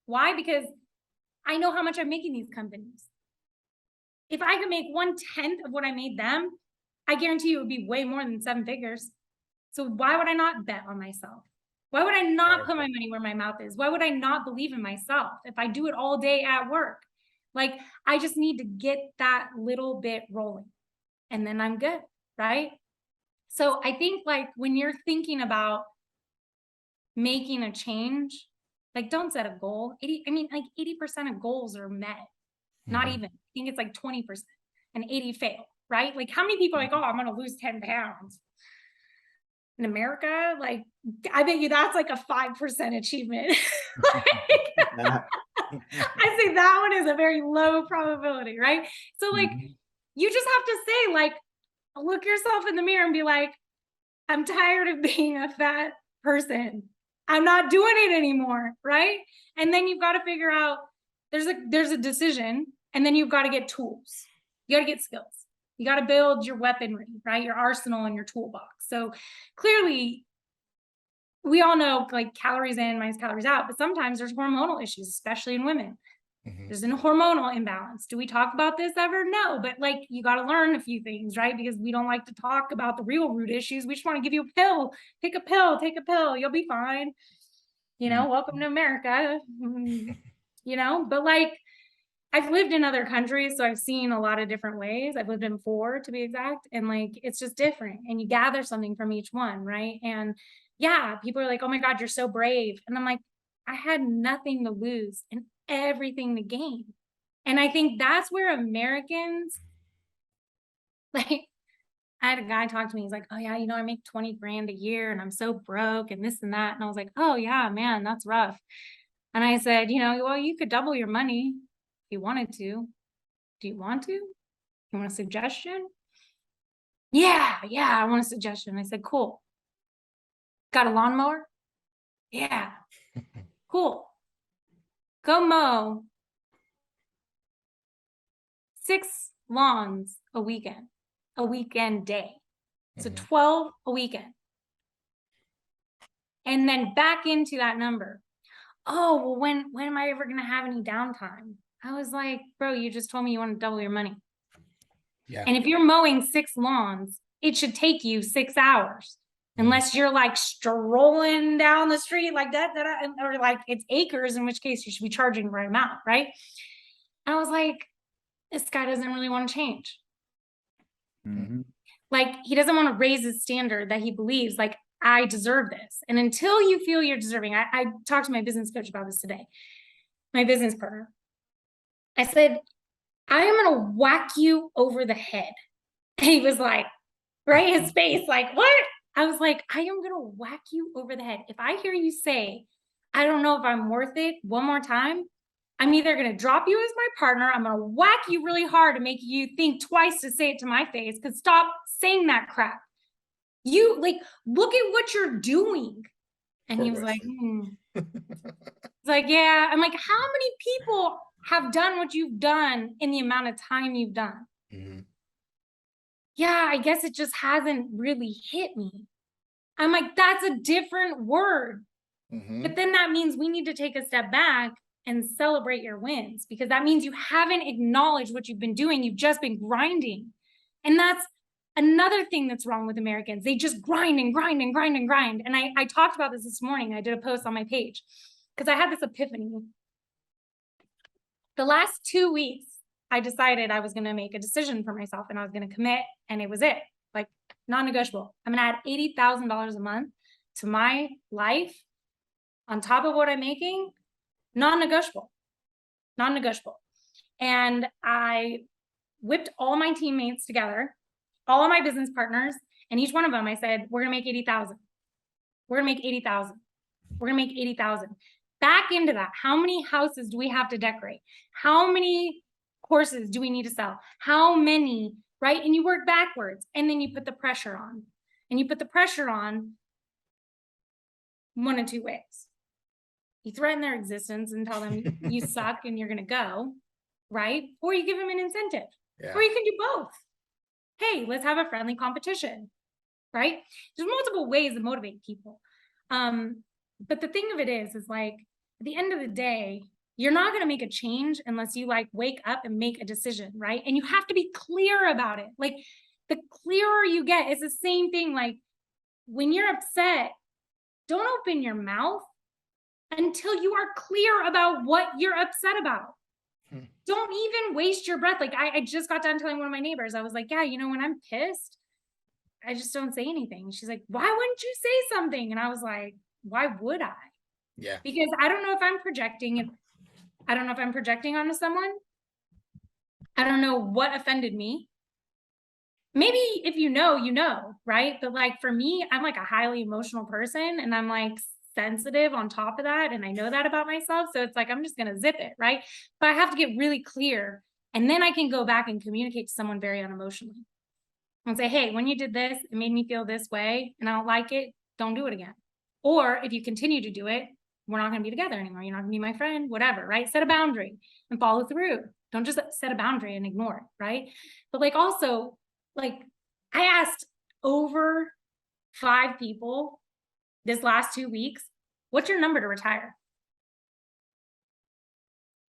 Why? Because I know how much I'm making these companies. If I could make 1/10 of what I made them, I guarantee you it would be way more than 7 figures. So why would I not bet on myself? Why would I not put my money where my mouth is? Why would I not believe in myself if I do it all day at work? Like, I just need to get that little bit rolling and then I'm good, right? So I think, like, when you're thinking about making a change, like, don't set a goal. 80% of goals are met. Not even. I think it's like 20% and 80 fail, right? Like, how many people are like, oh, I'm going to lose 10 pounds. In America, like, I bet you that's like a 5% achievement. I say that one is a very low probability, right? So like, you just have to say, like, look yourself in the mirror and be like, I'm tired of being a fat person. I'm not doing it anymore, right? And then you've got to figure out there's a decision, and then you've got to get tools. You got to get skills. You got to build your weaponry, right? Your arsenal and your toolbox. So clearly, we all know like calories in minus calories out, but sometimes there's hormonal issues, especially in women. There's a hormonal imbalance. Do we talk about this ever? No, but like you got to learn a few things, right? Because we don't like to talk about the real root issues. We just want to give you a pill. Take a pill, take a pill. You'll be fine. You know, welcome to America. You know, but like I've lived in other countries, so I've seen a lot of different ways. I've lived in 4 to be exact. And like, it's just different. And you gather something from each one, right? And yeah, people are like, oh my God, you're so brave. And I'm like, I had nothing to lose and everything to gain. And I think that's where Americans, like, I had a guy talk to me. He's like, oh yeah, you know, I make 20 grand a year and I'm so broke and this and that. And I was like, oh yeah, man, that's rough. And I said, you know, well, you could double your money if you wanted to. Do you want to? You want a suggestion? Yeah, I want a suggestion. I said, cool. Got a lawnmower? Yeah. Cool. Go mow 6 lawns a weekend day. So 12 a weekend. And then back into that number. Oh, well, when am I ever going to have any downtime? I was like, bro, you just told me you want to double your money. Yeah. And if you're mowing 6 lawns, it should take you 6 hours. Unless you're like strolling down the street like that, or like it's acres, in which case you should be charging the right amount, right? And I was like, this guy doesn't really want to change. Like he doesn't want to raise his standard that he believes like I deserve this. And until you feel you're deserving, I talked to my business coach about this today, my business partner. I said, I am going to whack you over the head. And he was like, right, his face, like, what? I was like, I am going to whack you over the head. If I hear you say, I don't know if I'm worth it one more time, I'm either going to drop you as my partner. I'm going to whack you really hard to make you think twice to say it to my face. Because stop saying that crap. You like, look at what you're doing. And he was like, It's like, yeah. I'm like, how many people have done what you've done in the amount of time you've done? Yeah, I guess it just hasn't really hit me. I'm like, that's a different word. But then that means we need to take a step back and celebrate your wins, because that means you haven't acknowledged what you've been doing. You've just been grinding. And that's another thing that's wrong with Americans. They just grind and grind and grind and grind. And I talked about this morning. I did a post on my page because I had this epiphany. The last 2 weeks, I decided I was going to make a decision for myself and I was going to commit, and it was it. Like non-negotiable. I'm going to add $80,000 a month to my life on top of what I'm making. Non-negotiable. And I whipped all my teammates together, all of my business partners, and each one of them, I said, we're going to make 80,000. We're going to make 80,000. We're going to make 80,000. Back into that. How many houses do we have to decorate? How many courses do we need to sell? How many, right? And you work backwards, and then you put the pressure on. And you put the pressure on one of 2 ways. You threaten their existence and tell them you suck and you're going to go, right? Or you give them an incentive. Yeah. Or you can do both. Hey, let's have a friendly competition, right? There's multiple ways to motivate people. But the thing of it is like, at the end of the day, you're not going to make a change unless you like wake up and make a decision, right? And you have to be clear about it. Like the clearer you get, it's the same thing. Like when you're upset, don't open your mouth until you are clear about what you're upset about. Don't even waste your breath. Like I just got done telling one of my neighbors, I was like, yeah, you know, when I'm pissed, I just don't say anything. She's like, why wouldn't you say something? And I was like, why would I? Yeah. Because I don't know if I'm projecting. I don't know if I'm projecting onto someone. I don't know what offended me. Maybe if you know, right? But like for me, I'm like a highly emotional person, and I'm like, sensitive on top of that. And I know that about myself. So it's like, I'm just going to zip it. Right. But I have to get really clear. And then I can go back and communicate to someone very unemotionally and say, hey, when you did this, it made me feel this way and I don't like it. Don't do it again. Or if you continue to do it, we're not going to be together anymore. You're not going to be my friend, whatever, right? Set a boundary and follow through. Don't just set a boundary and ignore it, right? But like also, like I asked over 5 people this last 2 weeks, what's your number to retire?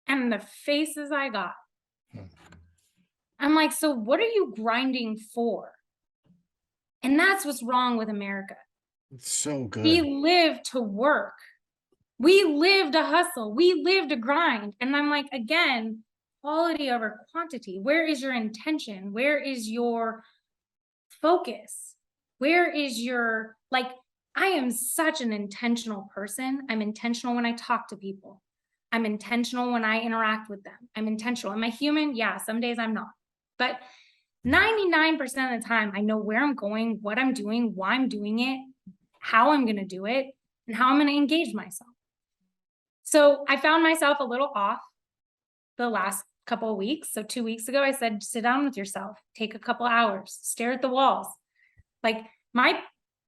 And the faces I got, I'm like, so what are you grinding for? And that's what's wrong with America. It's so good. We live to work. We live to hustle. We live to grind. And I'm like, again, quality over quantity. Where is your intention? Where is your focus? Where is your, like, I am such an intentional person. I'm intentional when I talk to people. I'm intentional when I interact with them. I'm intentional. Am I human? Yeah, some days I'm not. But 99% of the time, I know where I'm going, what I'm doing, why I'm doing it, how I'm going to do it, and how I'm going to engage myself. So I found myself a little off the last couple of weeks. So 2 weeks ago, I said, sit down with yourself, take a couple hours, stare at the walls. Like my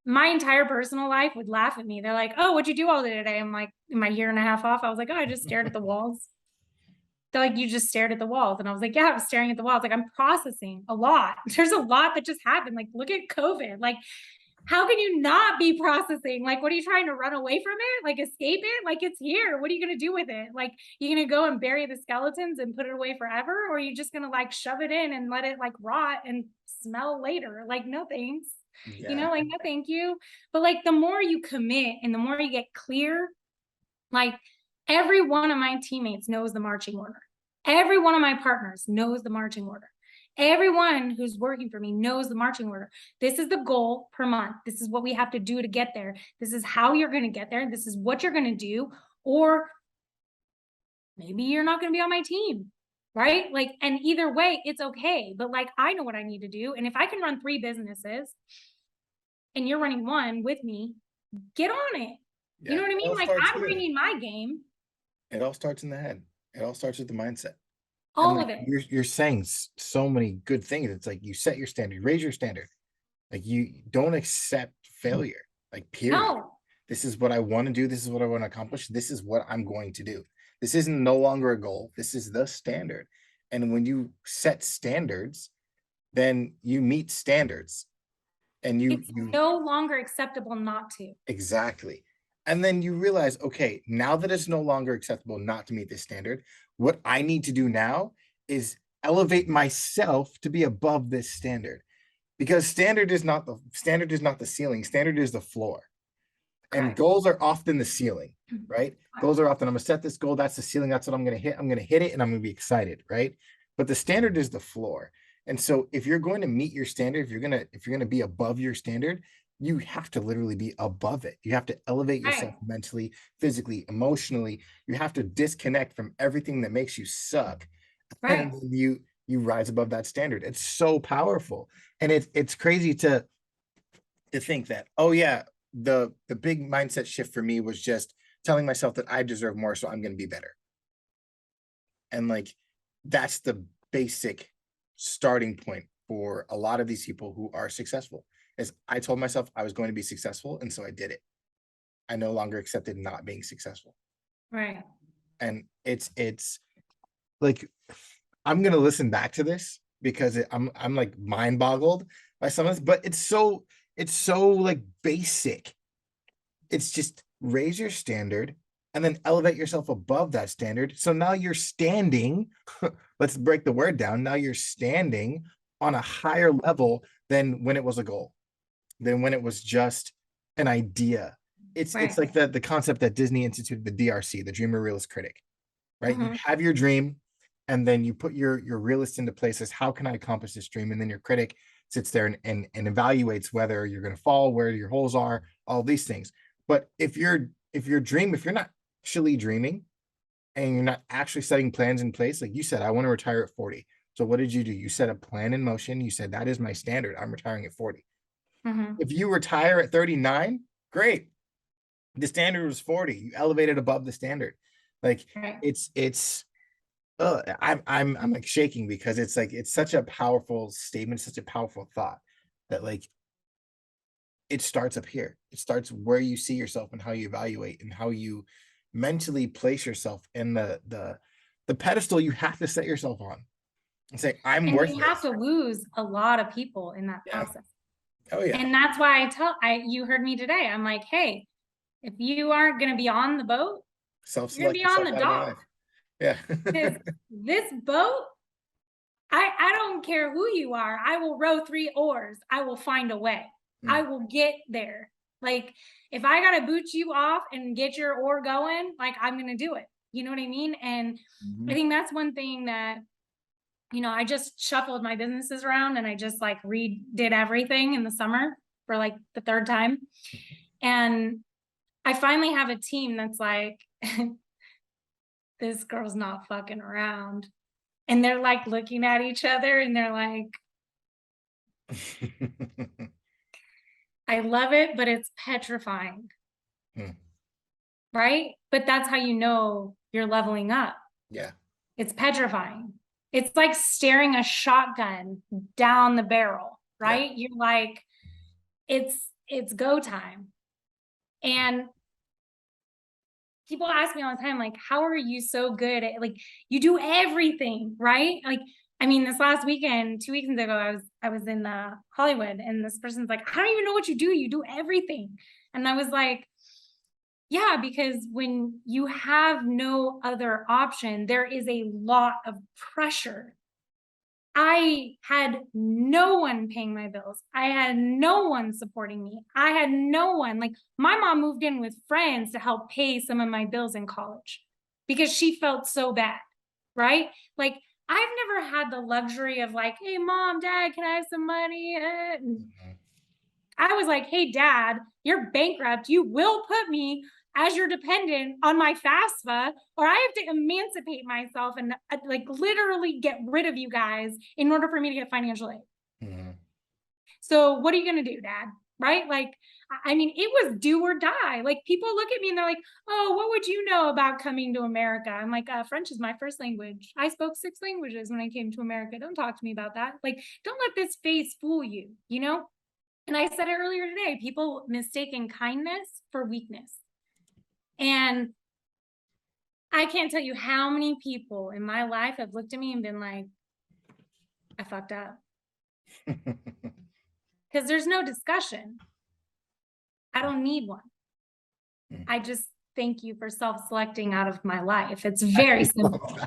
entire personal life would laugh at me. They're like, oh, what'd you do all day today? I'm like, in my year and a half off, I was like, oh, I just stared at the walls. They're like, you just stared at the walls. And I was like, yeah, I was staring at the walls. Like, I'm processing a lot. There's a lot that just happened. Like, look at COVID. Like, how can you not be processing? Like, what are you trying to run away from it? Like, escape it? Like, it's here. What are you going to do with it? Like, you going to go and bury the skeletons and put it away forever? Or are you just going to like shove it in and let it like rot and smell later? Like, no thanks. Yeah. You know, like, no, thank you. But like, the more you commit and the more you get clear, like every one of my teammates knows the marching order. Every one of my partners knows the marching order. Everyone who's working for me knows the marching order. This is the goal per month. This is what we have to do to get there. This is how you're going to get there. This is what you're going to do. Or maybe you're not going to be on my team, right? Like, and either way, it's okay. But like, I know what I need to do. And if I can run 3 businesses and you're running 1 with me, get on it. Yeah. You know what I mean? Like, I'm bringing my game. It all starts in the head. It all starts with the mindset. All like, of it. You're saying so many good things. It's like you set your standard, raise your standard. Like you don't accept failure. Like period. No. This is what I want to do. This is what I want to accomplish. This is what I'm going to do. This isn't no longer a goal. This is the standard. And when you set standards, then you meet standards. And it's no longer acceptable not to. Exactly. And then you realize, okay, now that it's no longer acceptable not to meet this standard, what I need to do now is elevate myself to be above this standard. Because standard is not the ceiling, standard is the floor. And Correct. goals are often the ceiling, right? Goals are often, I'm gonna set this goal, that's the ceiling, that's what I'm gonna hit. I'm gonna hit it and I'm gonna be excited, right? But the standard is the floor. And so if you're going to meet your standard, if you're gonna be above your standard, you have to literally be above it. You have to elevate yourself mentally, physically, emotionally. You have to disconnect from everything that makes you suck. Right. And you rise above that standard. It's so powerful. And it's crazy to think that, oh yeah, the big mindset shift for me was just telling myself that I deserve more, so I'm going to be better. And like, that's the basic starting point for a lot of these people who are successful. Is I told myself I was going to be successful, and so I did it. I no longer accepted not being successful. Right. And it's like, I'm gonna listen back to this because I'm like mind boggled by some of this, but it's so like basic. It's just raise your standard and then elevate yourself above that standard. So now you're standing, let's break the word down. Now you're standing on a higher level than when it was a goal, than when it was just an idea. It's like the concept that Disney instituted, the DRC, the Dreamer Realist Critic, right? You have your dream, and then you put your realist into place as how can I accomplish this dream? And then your critic sits there and evaluates whether you're going to fall, where your holes are, all these things. But if you're not actually dreaming and you're not actually setting plans in place, like you said, I want to retire at 40. So what did you do? You set a plan in motion. You said, that is my standard. I'm retiring at 40. If you retire at 39, great. The standard was 40. You elevated above the standard. Like Right. it's I'm like shaking because it's like it's such a powerful statement, such a powerful thought that like it starts up here. It starts where you see yourself and how you evaluate and how you mentally place yourself in the pedestal you have to set yourself on and say, I'm And worth you have this. to lose a lot of people in that Yeah. process. Oh yeah. And that's why you heard me today. I'm like, hey, if you aren't going to be on the boat, you're going to Self-select be on yourself the out of my dock. life. Yeah. Because this boat, I don't care who you are. I will row 3 oars. I will find a way. I will get there. Like, if I got to boot you off and get your oar going, like, I'm going to do it. You know what I mean? And I think that's one thing that, you know, I just shuffled my businesses around and I just like redid everything in the summer for like the 3rd time. And I finally have a team that's like, this girl's not fucking around. And they're like looking at each other and they're like, I love it, but it's petrifying. Right? But that's how you know you're leveling up. Yeah. It's petrifying. It's like staring a shotgun down the barrel, right? Yeah. You're like, it's go time. And people ask me all the time, like, how are you so good at, like, you do everything, right? Like, I mean, this last weekend, 2 weekends ago, I was in Hollywood, and this person's like, I don't even know what you do everything. And I was like, yeah, because when you have no other option, there is a lot of pressure. I had no one paying my bills. I had no one supporting me. I had no one. Like, my mom moved in with friends to help pay some of my bills in college because she felt so bad, right? Like, I've never had the luxury of like, hey, mom, dad, can I have some money? I was like, hey, dad, you're bankrupt. You will put me as your dependent on my FAFSA, or I have to emancipate myself and like literally get rid of you guys in order for me to get financial aid. So what are you going to do, dad? Right? Like, I mean, it was do or die. Like, people look at me and they're like, oh, what would you know about coming to America? I'm like, French is my first language. I spoke 6 languages when I came to America. Don't talk to me about that. Like, don't let this face fool you, you know? And I said it earlier today, people mistaken kindness for weakness. And I can't tell you how many people in my life have looked at me and been like, I fucked up. Because there's no discussion. I don't need one. I just thank you for self-selecting out of my life. It's very simple.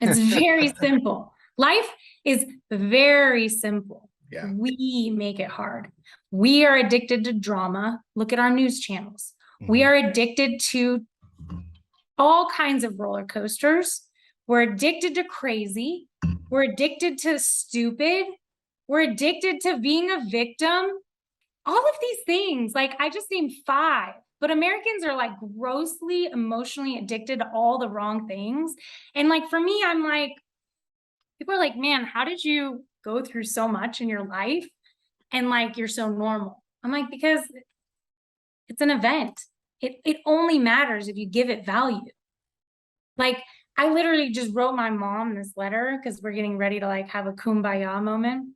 It's very simple. Life is very simple. Yeah. We make it hard. We are addicted to drama. Look at our news channels. We are addicted to all kinds of roller coasters. We're addicted to crazy. We're addicted to stupid. We're addicted to being a victim. All of these things, like I just named 5, but Americans are like grossly emotionally addicted to all the wrong things. And like, for me, I'm like, people are like, man, how did you go through so much in your life? And like, you're so normal. I'm like, because it's an event. It only matters if you give it value. Like, I literally just wrote my mom this letter because we're getting ready to like have a kumbaya moment.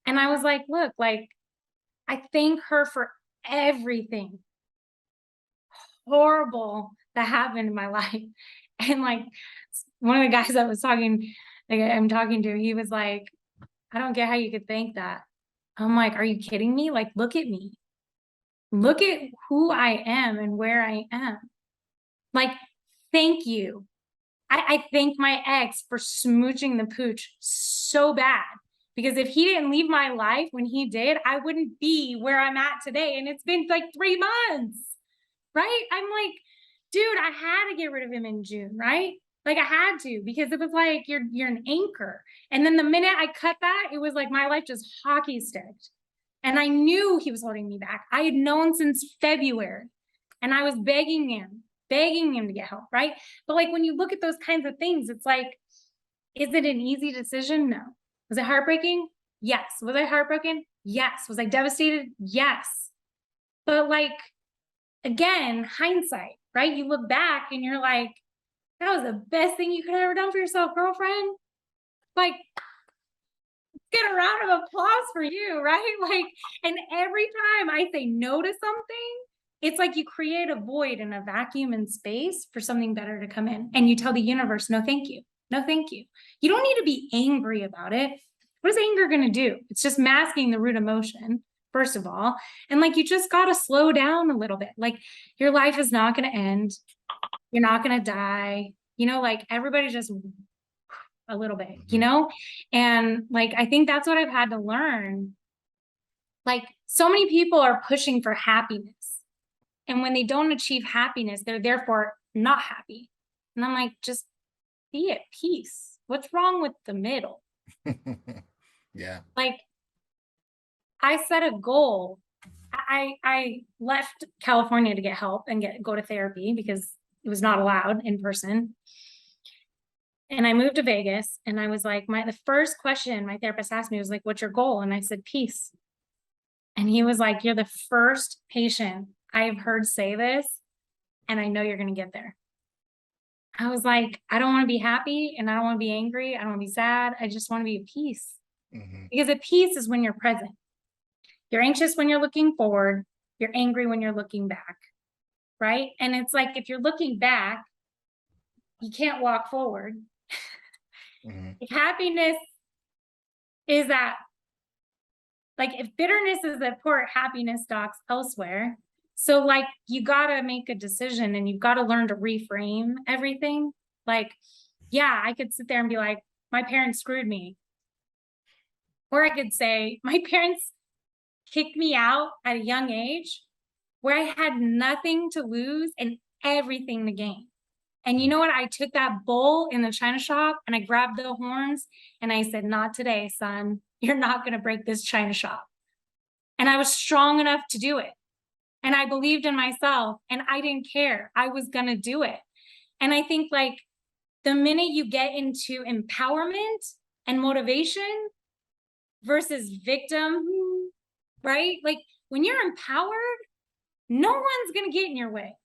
And I was like, look, like, I thank her for everything horrible that happened in my life. And like, one of the guys that was talking, like I'm talking to, he was like, I don't get how you could think that. I'm like, are you kidding me? Like, look at me. Look at who I am and where I am. Like, thank you. I thank my ex for smooching the pooch so bad, because if he didn't leave my life when he did, I wouldn't be where I'm at today. And it's been like 3 months, right? I'm like, dude, I had to get rid of him in June, right? Like, I had to, because it was like, you're an anchor. And then the minute I cut that, it was like my life just hockey sticked. And I knew he was holding me back. I had known since February, and I was begging him to get help, right? But like, when you look at those kinds of things, it's like, is it an easy decision? No. Was it heartbreaking? Yes. Was I heartbroken? Yes. Was I devastated? Yes. But like, again, hindsight, right? You look back and you're like, that was the best thing you could have ever done for yourself, girlfriend. Like, get a round of applause for you, right? Like, and every time I say no to something, it's like you create a void and a vacuum in space for something better to come in. And you tell the universe, no, thank you. No, thank you. You don't need to be angry about it. What is anger going to do? It's just masking the root emotion, first of all. And like, you just got to slow down a little bit. Like, your life is not going to end. You're not going to die. You know, like, everybody just a little bit, you know? And like, I think that's what I've had to learn. Like, so many people are pushing for happiness. And when they don't achieve happiness, they're therefore not happy. And I'm like, just be at peace. What's wrong with the middle? Yeah. Like, I set a goal. I left California to get help and go to therapy because it was not allowed in person. And I moved to Vegas, and I was like, the first question my therapist asked me was like, what's your goal? And I said, peace. And he was like, you're the first patient I've heard say this, and I know you're going to get there. I was like, I don't want to be happy, and I don't want to be angry. I don't want to be sad. I just want to be at peace. Because at peace is when you're present. You're anxious when you're looking forward. You're angry when you're looking back, right? And it's like, if you're looking back, you can't walk forward. If happiness is that, like, if bitterness is at port, happiness docks elsewhere. So like, you got to make a decision, and you've got to learn to reframe everything. Like, yeah, I could sit there and be like, my parents screwed me. Or I could say, my parents kicked me out at a young age where I had nothing to lose and everything to gain. And you know what? I took that bull in the china shop and I grabbed the horns and I said, not today, son. You're not going to break this china shop. And I was strong enough to do it. And I believed in myself, and I didn't care. I was going to do it. And I think, like, the minute you get into empowerment and motivation versus victim, right? Like, when you're empowered, no one's going to get in your way.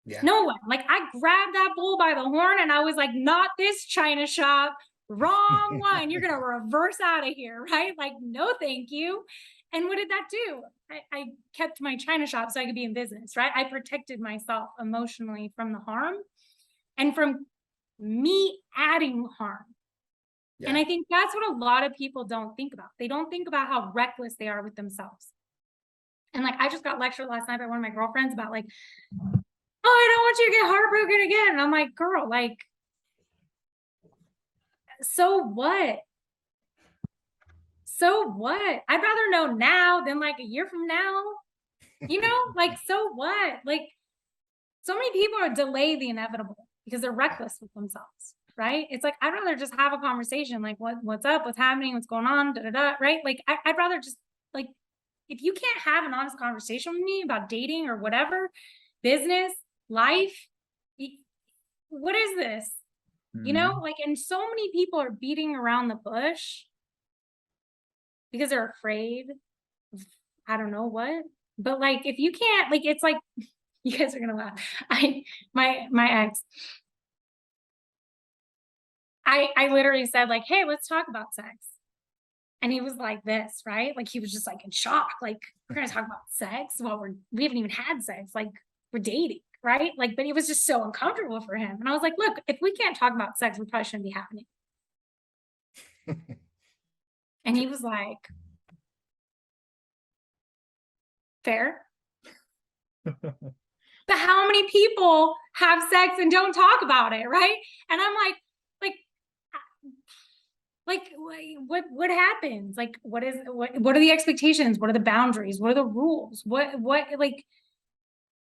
Yeah. No one. Like, I grabbed that bull by the horn and I was like, not this china shop, wrong one. You're going to reverse out of here, right? Like, no, thank you. And what did that do? I kept my china shop so I could be in business, right? I protected myself emotionally from the harm and from me adding harm. Yeah. And I think that's what a lot of people don't think about. They don't think about how reckless they are with themselves. And like, I just got lectured last night by one of my girlfriends about like, oh, I don't want you to get heartbroken again. And I'm like, girl, like, so what? So what? I'd rather know now than like a year from now. You know, like, so what? Like, so many people are delay the inevitable because they're reckless with themselves, right? It's like, I'd rather just have a conversation, like, what's up, what's happening, what's going on, right? Like, I'd rather just, like, if you can't have an honest conversation with me about dating or whatever, business, life, what is this? You know, like, and so many people are beating around the bush because they're afraid of, I don't know what, but like, if you can't, like, it's like, you guys are gonna laugh. My ex, I literally said like, hey, let's talk about sex. And he was like this, right? Like, he was just like in shock. Like, we're gonna talk about sex while we haven't even had sex. Like, we're dating, right? Like, but it was just so uncomfortable for him. And I was like, look, if we can't talk about sex, we probably shouldn't be happening. And he was like, fair. But how many people have sex and don't talk about it, right? And I'm like, what happens? Like, what are the expectations? What are the boundaries? What are the rules? What, like,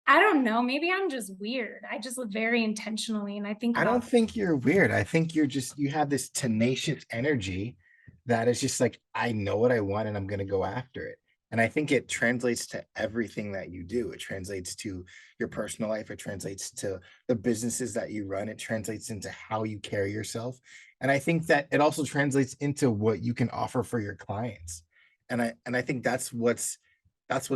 I don't know. Maybe I'm just weird. I just live very intentionally, and I think I don't think you're weird. I think you have this tenacious energy that is just like, I know what I want and I'm going to go after it. And I think it translates to everything that you do. It translates to your personal life. It translates to the businesses that you run. It translates into how you carry yourself. And I think that it also translates into what you can offer for your clients. And I think that's what's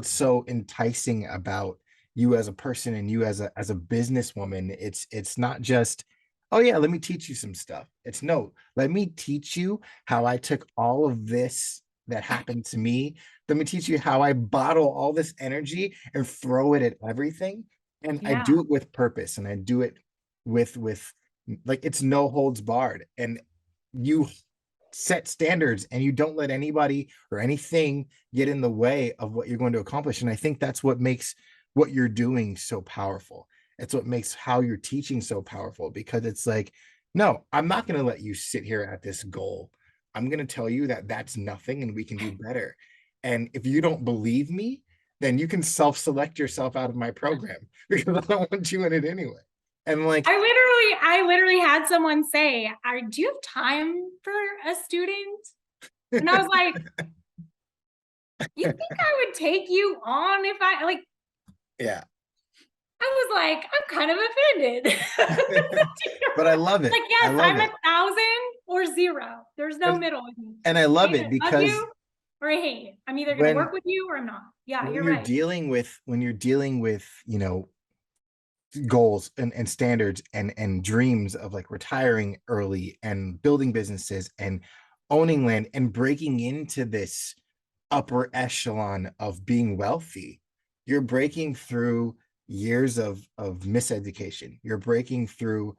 so enticing about you as a person and you as a businesswoman. It's not just, oh yeah, let me teach you some stuff. It's no, let me teach you how I took all of this that happened to me. Let me teach you how I bottle all this energy and throw it at everything. And I Yeah. do it with purpose, and I do it with like, it's no holds barred. And you set standards, and you don't let anybody or anything get in the way of what you're going to accomplish. And I think that's what makes what you're doing so powerful. It's what makes how you're teaching so powerful, because it's like, no, I'm not going to let you sit here at this goal. I'm going to tell you that that's nothing and we can do better. And if you don't believe me, then you can self-select yourself out of my program, because I don't want you in it anyway. And like, I literally had someone say, do you have time for a student? And I was like, you think I would take you on if I like, yeah. I was like, I'm kind of offended. But I love it. Like, I yes, love I'm it. 1,000 or 0. There's no And, middle with me. and I love I it either love because you or I hate you. I'm either going to when work with you or I'm not. Yeah, when you're you're right. dealing with goals and standards and dreams of like retiring early and building businesses and owning land and breaking into this upper echelon of being wealthy, you're breaking through years of miseducation. You're breaking through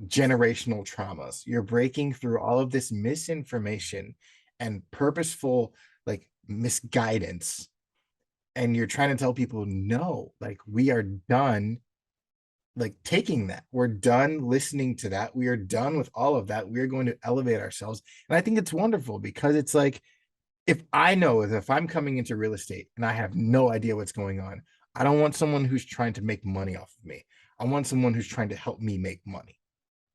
generational traumas. You're breaking through all of this misinformation and purposeful like misguidance. And you're trying to tell people, no, like, we are done like taking that. We're done listening to that. We are done with all of that. We're going to elevate ourselves. And I think it's wonderful, because it's like, if I know that if I'm coming into real estate and I have no idea what's going on, I don't want someone who's trying to make money off of me. I want someone who's trying to help me make money.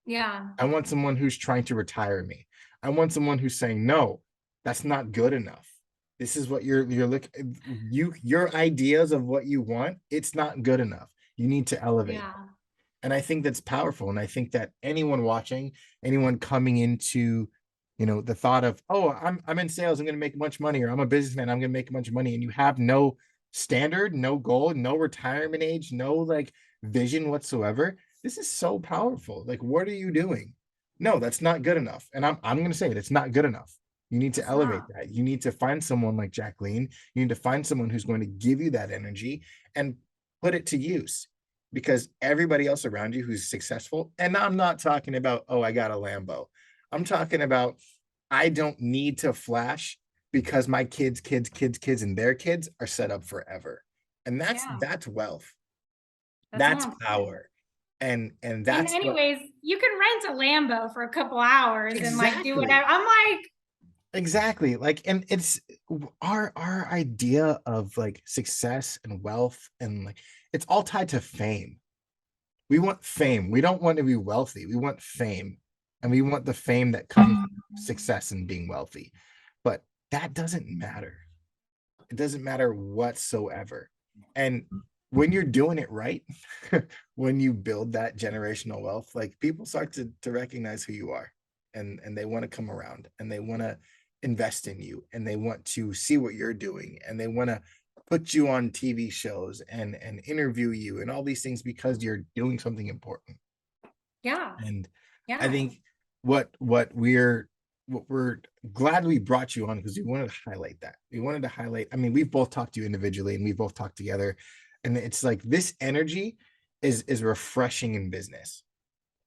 Yeah. I want someone who's trying to retire me. I want someone who's saying, no, that's not good enough. This is what you're looking, your ideas of what you want, it's not good enough. You need to elevate. Yeah. And I think that's powerful. And I think that anyone watching, anyone coming into, the thought of, oh, I'm in sales, I'm going to make much money, or I'm a businessman, I'm going to make a bunch of money, and you have no standard, no goal, no retirement age, no like vision whatsoever. This is so powerful. Like, what are you doing? No, that's not good enough. And I'm going to say it, it's not good enough. You need to It's elevate not. that. You need to find someone like Jacqueline. You need to find someone who's going to give you that energy and put it to use, because everybody else around you who's successful, and I'm not talking about, oh, I got a Lambo. I'm talking about, I don't need to flash, because my kids, and their kids are set up forever. And Yeah. that's wealth. That's That's more important. power. And And that's what, anyways, you can rent a Lambo for a couple hours and like do exactly. whatever. I'm like, Exactly. Like, and it's our idea of like success and wealth, and like, it's all tied to fame. We want fame. We don't want to be wealthy. We want fame. And we want the fame that comes from success and being wealthy. But that doesn't matter. It doesn't matter whatsoever. And when you're doing it right, when you build that generational wealth, like, people start to recognize who you are, and they want to come around, and they want to invest in you, and they want to see what you're doing, and they want to put you on TV shows and interview you and all these things, because you're doing something important. yeah, And yeah. I think what we're glad we brought you on, because we wanted to highlight that. We wanted to highlight, I mean, we've both talked to you individually and we've both talked together, and it's like, this energy is refreshing in business.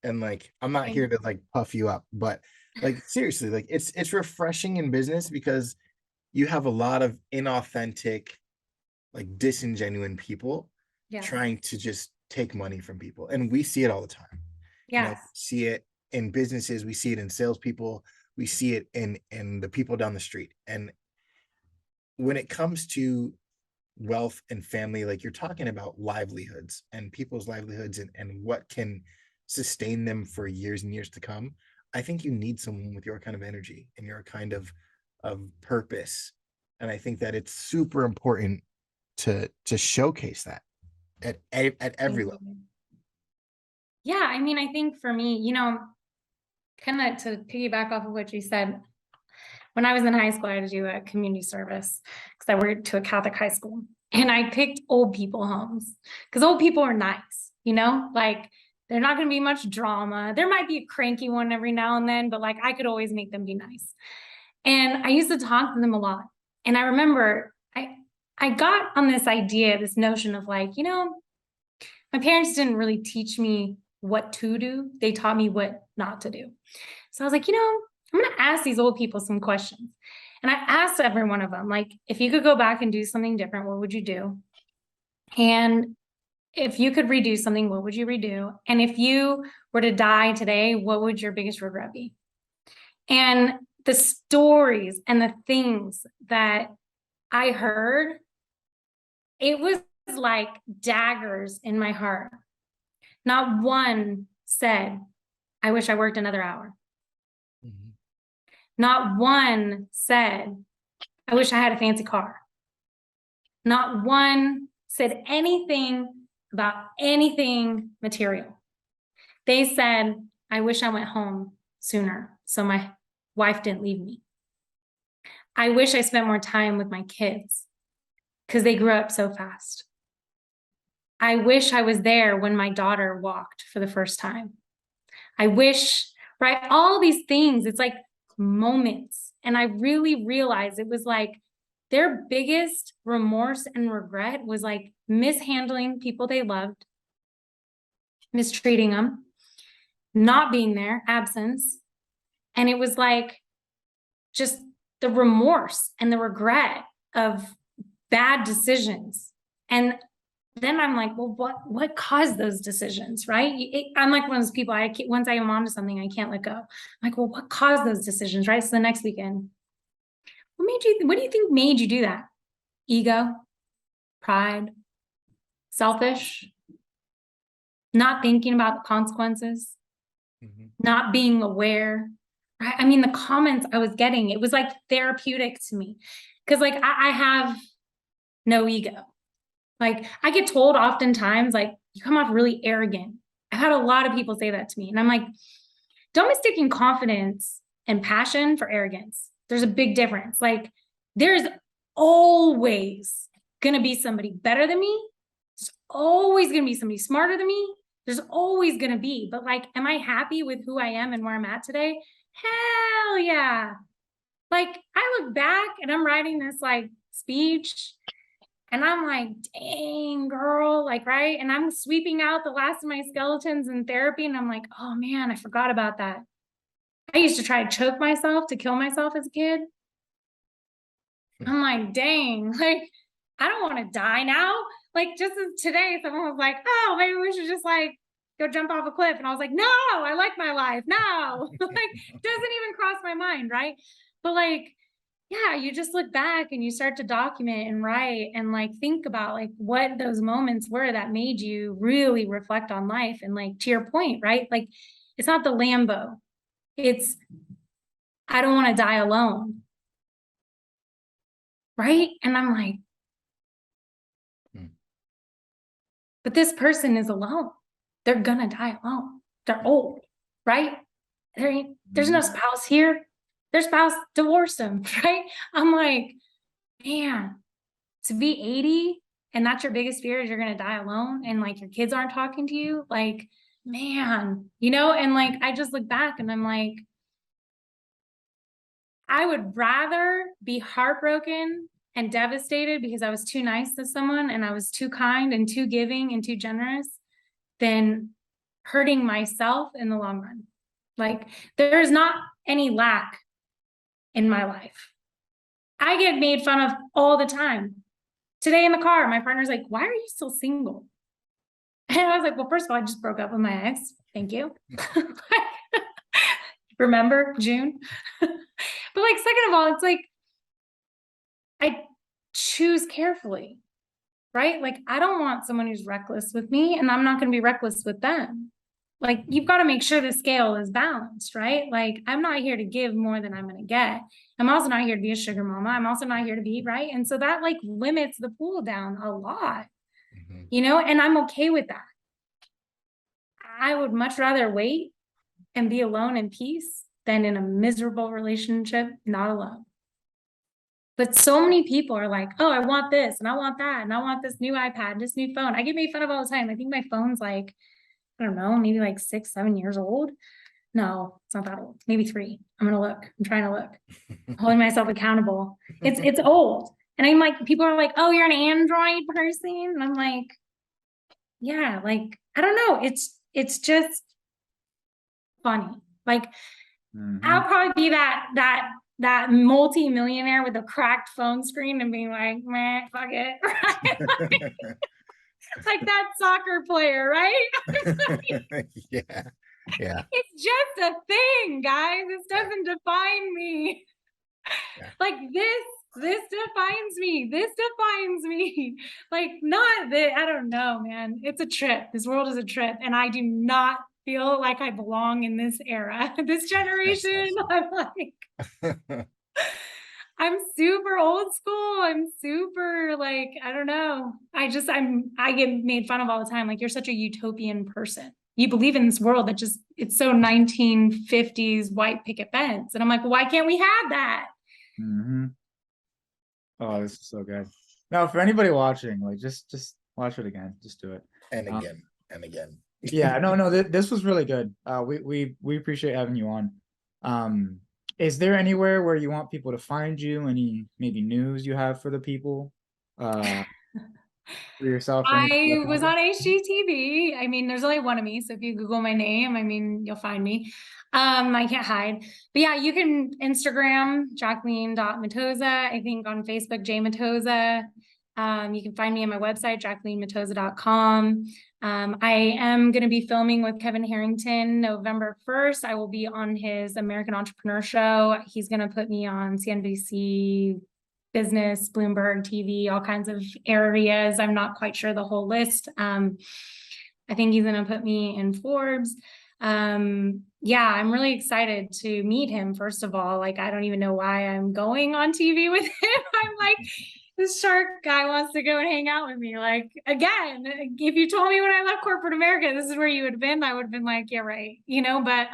And like, I'm not here to like puff you up, but like, seriously, like, it's refreshing in business, because you have a lot of inauthentic, like, disingenuine people Yeah. trying to just take money from people. And we see it all the time. Yes. See it in businesses, we see it in salespeople, we see it in the people down the street. And when it comes to wealth and family, like, you're talking about livelihoods and people's livelihoods, and what can sustain them for years and years to come. I think you need someone with your kind of energy and your kind of purpose. And I think that it's super important to showcase that at every level. Yeah, I mean, I think for me, kind of to piggyback off of what you said, when I was in high school, I had to do a community service because I worked to a Catholic high school. And I picked old people homes because old people are nice, you know, like they're not going to be much drama. There might be a cranky one every now and then, but like I could always make them be nice. And I used to talk to them a lot. And I remember I got on this idea, this notion of like, you know, my parents didn't really teach me what to do. They taught me what not to do. So I was like, you know, I'm going to ask these old people some questions. And I asked every one of them, like, if you could go back and do something different, what would you do? And if you could redo something, what would you redo? And if you were to die today, what would your biggest regret be? And the stories and the things that I heard, it was like daggers in my heart. Not one said, I wish I worked another hour. Mm-hmm. Not one said, I wish I had a fancy car. Not one said anything about anything material. They said, I wish I went home sooner so my wife didn't leave me. I wish I spent more time with my kids because they grew up so fast. I wish I was there when my daughter walked for the first time. I wish, right? All these things, it's like moments. And I really realized it was like their biggest remorse and regret was like mishandling people they loved, mistreating them, not being there, absence. And it was like just the remorse and the regret of bad decisions. And then I'm like, well, what caused those decisions, right? I'm like one of those people, once I am onto something, I can't let go. I'm like, well, what caused those decisions, right? So the next weekend, what do you think made you do that? Ego, pride, selfish, not thinking about the consequences, not being aware, right? I mean, the comments I was getting, it was like therapeutic to me because like I have no ego. Like I get told oftentimes, like, you come off really arrogant. I've had a lot of people say that to me. And I'm like, don't mistake confidence and passion for arrogance. There's a big difference. Like there's always going to be somebody better than me. There's always going to be somebody smarter than me. There's always going to be, but like, am I happy with who I am and where I'm at today? Hell yeah. Like I look back and I'm writing this like speech and I'm like, dang, girl, like, right? And I'm sweeping out the last of my skeletons in therapy. And I'm like, oh man, I forgot about that. I used to try to choke myself to kill myself as a kid. I'm like, dang, like, I don't want to die now. Like, just as today, someone was like, oh, maybe we should just like go jump off a cliff. And I was like, no, I like my life. No, like, doesn't even cross my mind, right? But like, yeah, you just look back and you start to document and write and like think about like what those moments were that made you really reflect on life. And like to your point, right? Like it's not the Lambo. It's I don't want to die alone. Right? And I'm like, but this person is alone. They're gonna die alone. They're old, right? There's no spouse here. Their spouse divorced them, right? I'm like, man, to be 80 and that's your biggest fear is you're going to die alone and like your kids aren't talking to you, like, man, you know, and like I just look back and I'm like, I would rather be heartbroken and devastated because I was too nice to someone and I was too kind and too giving and too generous than hurting myself in the long run. Like there's not any lack in my life. I get made fun of all the time. Today in the car, my partner's like, why are you still single? And I was like, well, first of all, I just broke up with my ex. Thank you. Remember June? But like, second of all, it's like, I choose carefully, right? Like, I don't want someone who's reckless with me and I'm not going to be reckless with them. Like, you've got to make sure the scale is balanced, right? Like, I'm not here to give more than I'm going to get. I'm also not here to be a sugar mama. I'm also not here to be, right? And so that like limits the pool down a lot, you know, and I'm okay with that. I would much rather wait and be alone in peace than in a miserable relationship, not alone. But so many people are like, oh, I want this and I want that and I want this new iPad, this new phone. I get made fun of all the time. I think my phone's like, I don't know, maybe like 6, 7 years old. No, it's not that old. Maybe 3. I'm gonna look. I'm trying to look. Holding myself accountable. It's old. And I'm like, people are like, oh, you're an Android person. And I'm like, yeah, like, I don't know. It's just funny. Like, I'll probably be that multi-millionaire with a cracked phone screen and being like, meh, fuck it. Right? Like that soccer player, right? Yeah. It's just a thing, guys. This doesn't define me. Yeah. Like this defines me. This defines me. Like not that, I don't know, man. It's a trip. This world is a trip. And I do not feel like I belong in this era, this generation. I'm like, I'm super old school. I'm super like, I don't know. I get made fun of all the time. Like, you're such a utopian person. You believe in this world that just, it's so 1950s white picket fence. And I'm like, well, why can't we have that? Oh, this is so good. Now, for anybody watching, like just watch it again. Just do it. And again, and again. Yeah, no, this was really good. We appreciate having you on. Is there anywhere where you want people to find you? Any maybe news you have for the people? For yourself? Or I was anything? on HGTV. I mean, there's only one of me. So if you Google my name, I mean, you'll find me. I can't hide. But yeah, you can Instagram Jacqueline.Matoza. I think on Facebook, J Matoza. You can find me on my website, JacquelineMatoza.com. I am going to be filming with Kevin Harrington November 1st. I will be on his American Entrepreneur Show. He's going to put me on CNBC Business, Bloomberg TV, all kinds of areas. I'm not quite sure the whole list. I think he's going to put me in Forbes. Yeah, I'm really excited to meet him. First of all, like, I don't even know why I'm going on TV with him. I'm like, this shark guy wants to go and hang out with me. Like, again, if you told me when I left corporate America, this is where you would have been, I would have been like, yeah, right. You know, but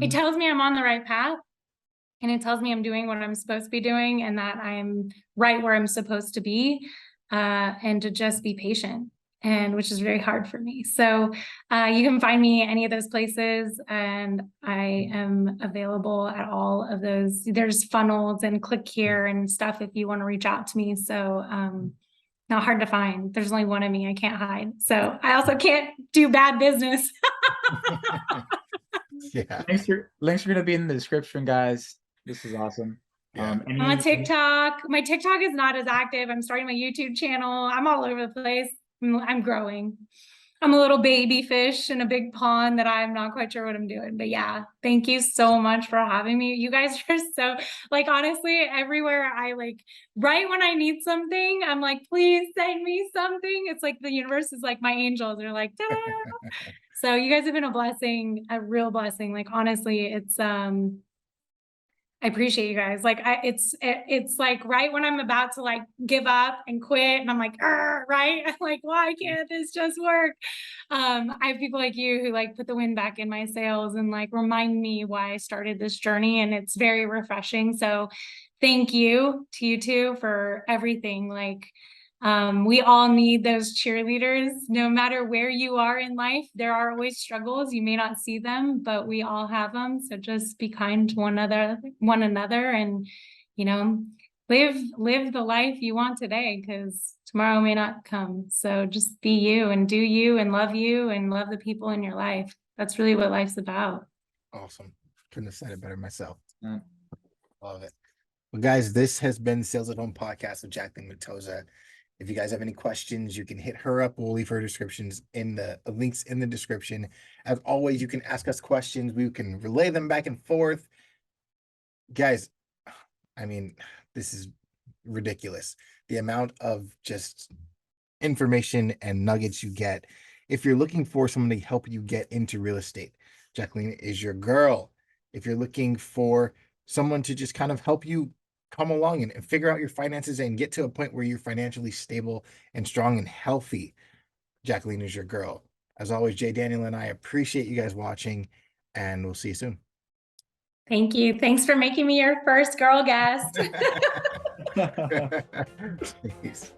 it tells me I'm on the right path. And it tells me I'm doing what I'm supposed to be doing and that I'm right where I'm supposed to be, and to just be patient, and which is very hard for me. So you can find me any of those places, and I am available at all of those. There's funnels and click here and stuff if you want to reach out to me. So not hard to find. There's only one of me. I can't hide. So I also can't do bad business. Yeah. Links are gonna be in the description, guys. This is awesome. Yeah. I'm on TikTok. My TikTok is not as active. I'm starting my YouTube channel. I'm all over the place. I'm growing. I'm a little baby fish in a big pond that I'm not quite sure what I'm doing. But yeah, thank you so much for having me. You guys are so, like, honestly, everywhere I like, right when I need something, I'm like, please send me something. It's like the universe is like my angels. They're like, ta-da. So you guys have been a blessing, a real blessing. Like, honestly, it's I appreciate you guys. Like, it's like right when I'm about to like give up and quit, and I'm like, right? I'm like, why can't this just work? I have people like you who like put the wind back in my sails and like remind me why I started this journey, and it's very refreshing. So, thank you to you two for everything. Like, we all need those cheerleaders. No matter where you are in life, there are always struggles. You may not see them, but we all have them. So just be kind to one another, and, you know, live the life you want today, because tomorrow may not come. So just be you and do you and love the people in your life. That's really what life's about. Awesome. Couldn't have said it better myself. Yeah. Love it. Well, guys, this has been Sales at Home podcast with Jacqueline Matoza. If you guys have any questions, you can hit her up. We'll leave her descriptions in the links in the description. As always, you can ask us questions. We can relay them back and forth. Guys, I mean, this is ridiculous. The amount of just information and nuggets you get. If you're looking for someone to help you get into real estate, Jacqueline is your girl. If you're looking for someone to just kind of help you come along and figure out your finances and get to a point where you're financially stable and strong and healthy, Jacqueline is your girl. As always, Jaydaniel and I appreciate you guys watching, and we'll see you soon. Thank you. Thanks for making me your first girl guest. Please.